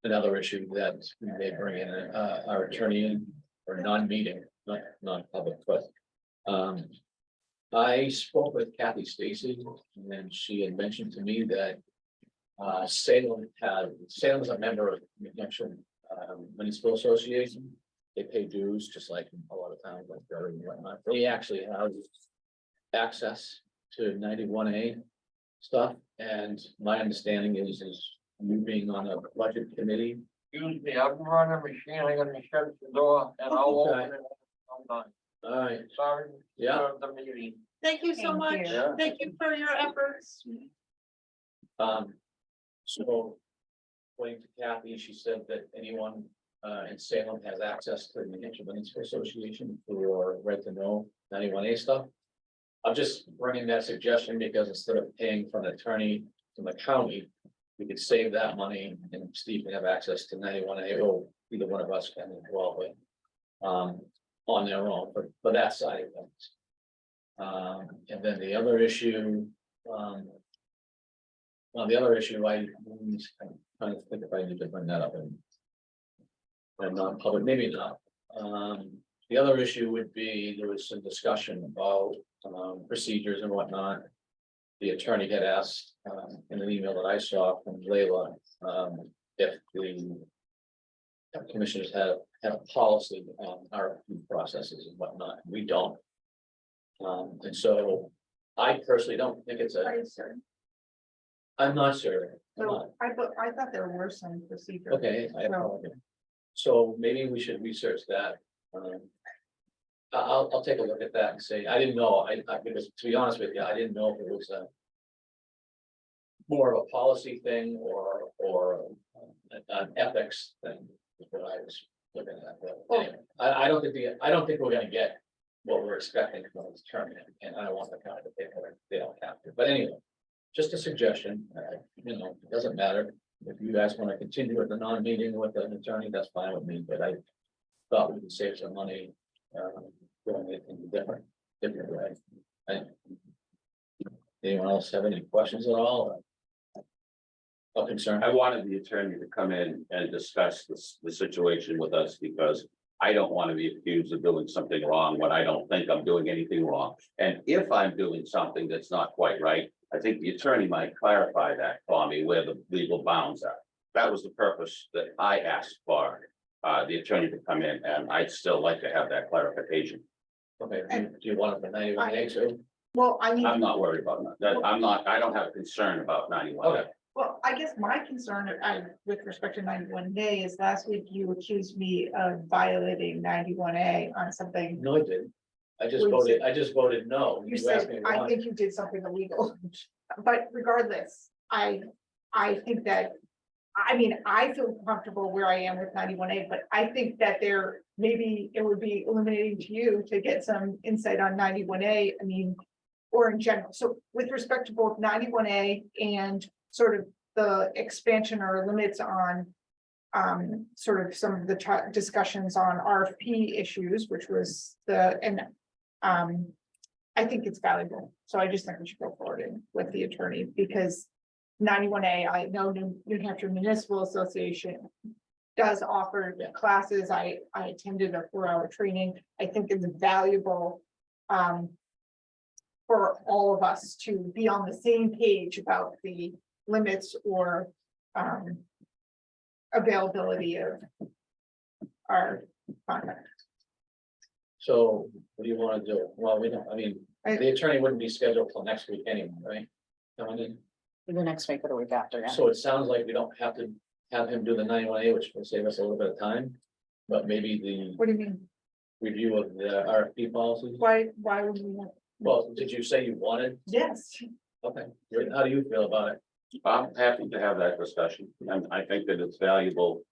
another issue that we may bring in, our attorney in, or non-meeting, not non-public, but, I spoke with Kathy Stacy, and she had mentioned to me that Salem is a member of New Hampshire Municipal Association. They pay dues, just like a lot of towns like Berry and whatnot. They actually have access to 91A stuff, and my understanding is you being on a budget committee. Excuse me, I'm running a machine, I'm gonna shut the door and I'll Okay. open it. I'm done. All right, Sorry. to Yeah. disturb The meeting. Thank you so Thank much. you. Thank you for your efforts. so. According to Kathy, she said that anyone in Salem has access to the New Hampshire Municipal Association for right to know 91A stuff. I'm just bringing that suggestion because instead of paying for an attorney from the county, we could save that money and Steve can have access to 91A, or either one of us can as well, but on their own, for that side of things. And then the other issue, well, the other issue, I'm trying to think if I need to bring that up in non-public, maybe not. The other issue would be, there was some discussion about procedures and whatnot. The attorney had asked in an email that I saw from Leila, if the commissioners have a policy on RFP processes and whatnot. We don't. And so I personally don't think it's Are you certain? I'm not sure. I'm So not. I thought there were some procedures. Okay, I apologize. So maybe we should research that. I'll take a look at that and say, I didn't know, because to be honest with you, I didn't know if it was a more of a policy thing or an ethics thing, is what I was looking at. But anyway, I don't think we're gonna get what we're expecting from this term, and I don't want the county to pay for it, they don't have to, but anyway. Just a suggestion, it doesn't matter. If you guys want to continue with the non-meeting with an attorney, that's fine with me, but I thought we could save some money, doing it in a different way. Anyone else have any questions at all? Or concern? I wanted the attorney to come in and discuss the situation with us because I don't want to be accused of doing something wrong when I don't think I'm doing anything wrong. And if I'm doing something that's not quite right, I think the attorney might clarify that for me where the legal bounds are. That was the purpose that I asked for the attorney to come in, and I'd still like to have that clarification. Okay, do you want it for 91A too? Well, I mean. I'm not worried about that. I don't have a concern about 91. Okay. Well, I guess my concern, with respect to 91A is last week you accused me of violating 91A on something. No, I didn't. I just voted no. You asked said, me I why. think you did something illegal, but regardless, I think that, I mean, I feel comfortable where I am with 91A, but I think that maybe it would be illuminating to you to get some insight on 91A, I mean, or in general. So with respect to both 91A and sort of the expansion or limits on sort of some of the discussions on RFP issues, which was I think it's valuable. So I just think we should go forward with the attorney because 91A, I know New Hampshire Municipal Association does offer classes. I attended a 4-hour training. I think it's valuable for all of us to be on the same page about the limits or availability of our contract. So what do you want to do? Well, we don't, I mean, the attorney wouldn't be scheduled till next week anyway, right? Coming in. The next week or the week after, yeah. So it sounds like we don't have to have him do the 91A, which will save us a little bit of time. But maybe the What do you mean? review of the RFP policies. Why would we want? Well, did you say you wanted? Yes, Okay, great. How do you feel about it? I'm happy to have that discussion, and I think that it's valuable.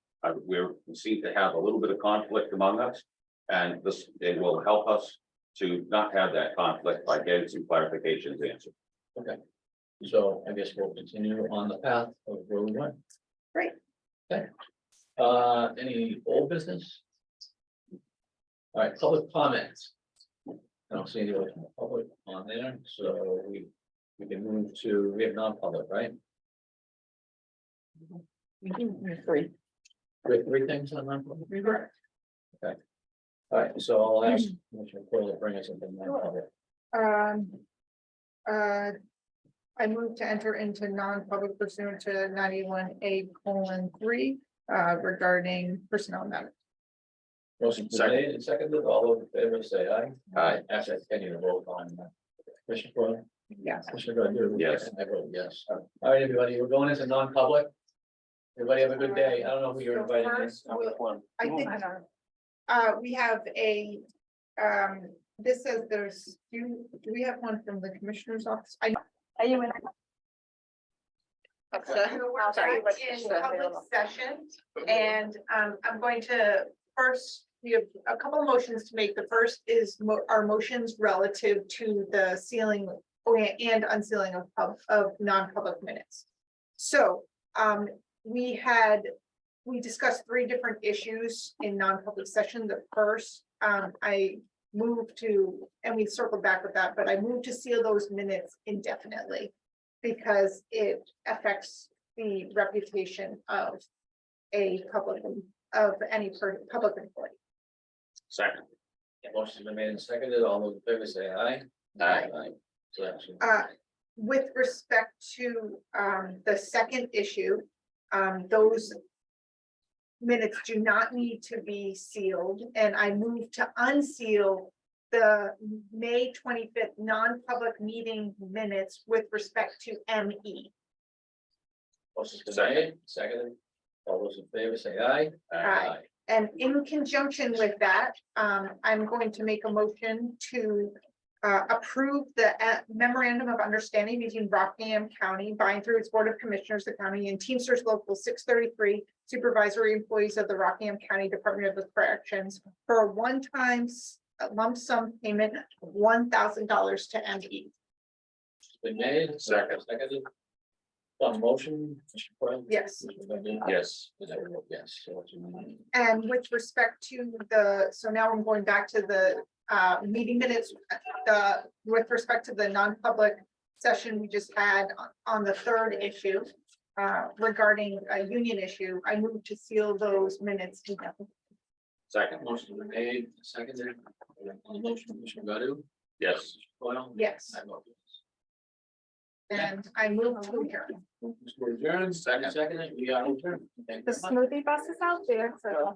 We seem to have a little bit of conflict among us, and it will help us to not have that conflict by getting some clarifications answered. Okay, so I guess we'll continue on the path of where we went. Great. Okay, any old business? All right, public comments. I don't see anyone from the public on there, so we can move to, we have non-public, right? Three. We have three things on non-public. Okay. All right, so I'll ask Commissioner Coyle to bring us into non-public. I move to enter into non-public pursuant to 91A:3 regarding personnel matters. Motion Second. made and seconded, all those in favor say aye. Aye. Actually, I can't even vote on that. Commissioner Coyle? Yes. Commissioner Godu? Yes. I vote yes. All right, everybody, we're going into non-public. Everybody have a good day. I don't know who you're So inviting. first, I think, I don't- we have a, this says there's, do we have one from the commissioner's office? Are you in? So we're back in public session, and I'm going to first, we have a couple of motions to make. The first is our motions relative to the sealing and unsealing of non-public minutes. So we discussed three different issues in non-public session. The first, I moved to, and we circled back with that, but I moved to seal those minutes indefinitely because it affects the reputation of any public employee. Second. Motion's been made and seconded, all those in favor say aye. Aye. So that's. With respect to the second issue, those minutes do not need to be sealed, and I move to unseal the May 25th non-public meeting minutes with respect to ME. Motion's been made, seconded, all those in favor say aye. Aye. And in conjunction with that, I'm going to make a motion to approve the memorandum of understanding between Rockingham County, buying through its Board of Commissioners, the county, and Teamsters Local 633, supervisory employees of the Rockingham County Department of Corrections for a one-time lump sum payment of $1,000 to ME. Been made, seconded. On motion. Commissioner Coyle? Yes. Commissioner Godu? Yes. And I vote yes. So it's unanimous. And with respect to so now I'm going back to the meeting minutes, with respect to the non-public session we just had on the third issue regarding a union issue, I moved to seal those minutes. Second. Motion been made, seconded. On the motion, Commissioner Godu? Yes. Coyle? Yes, I vote yes. and I moved to adjourn. Mr. Adjourned, seconded, we are adjourned. Thank you The very much. smoothie bus is out there, so.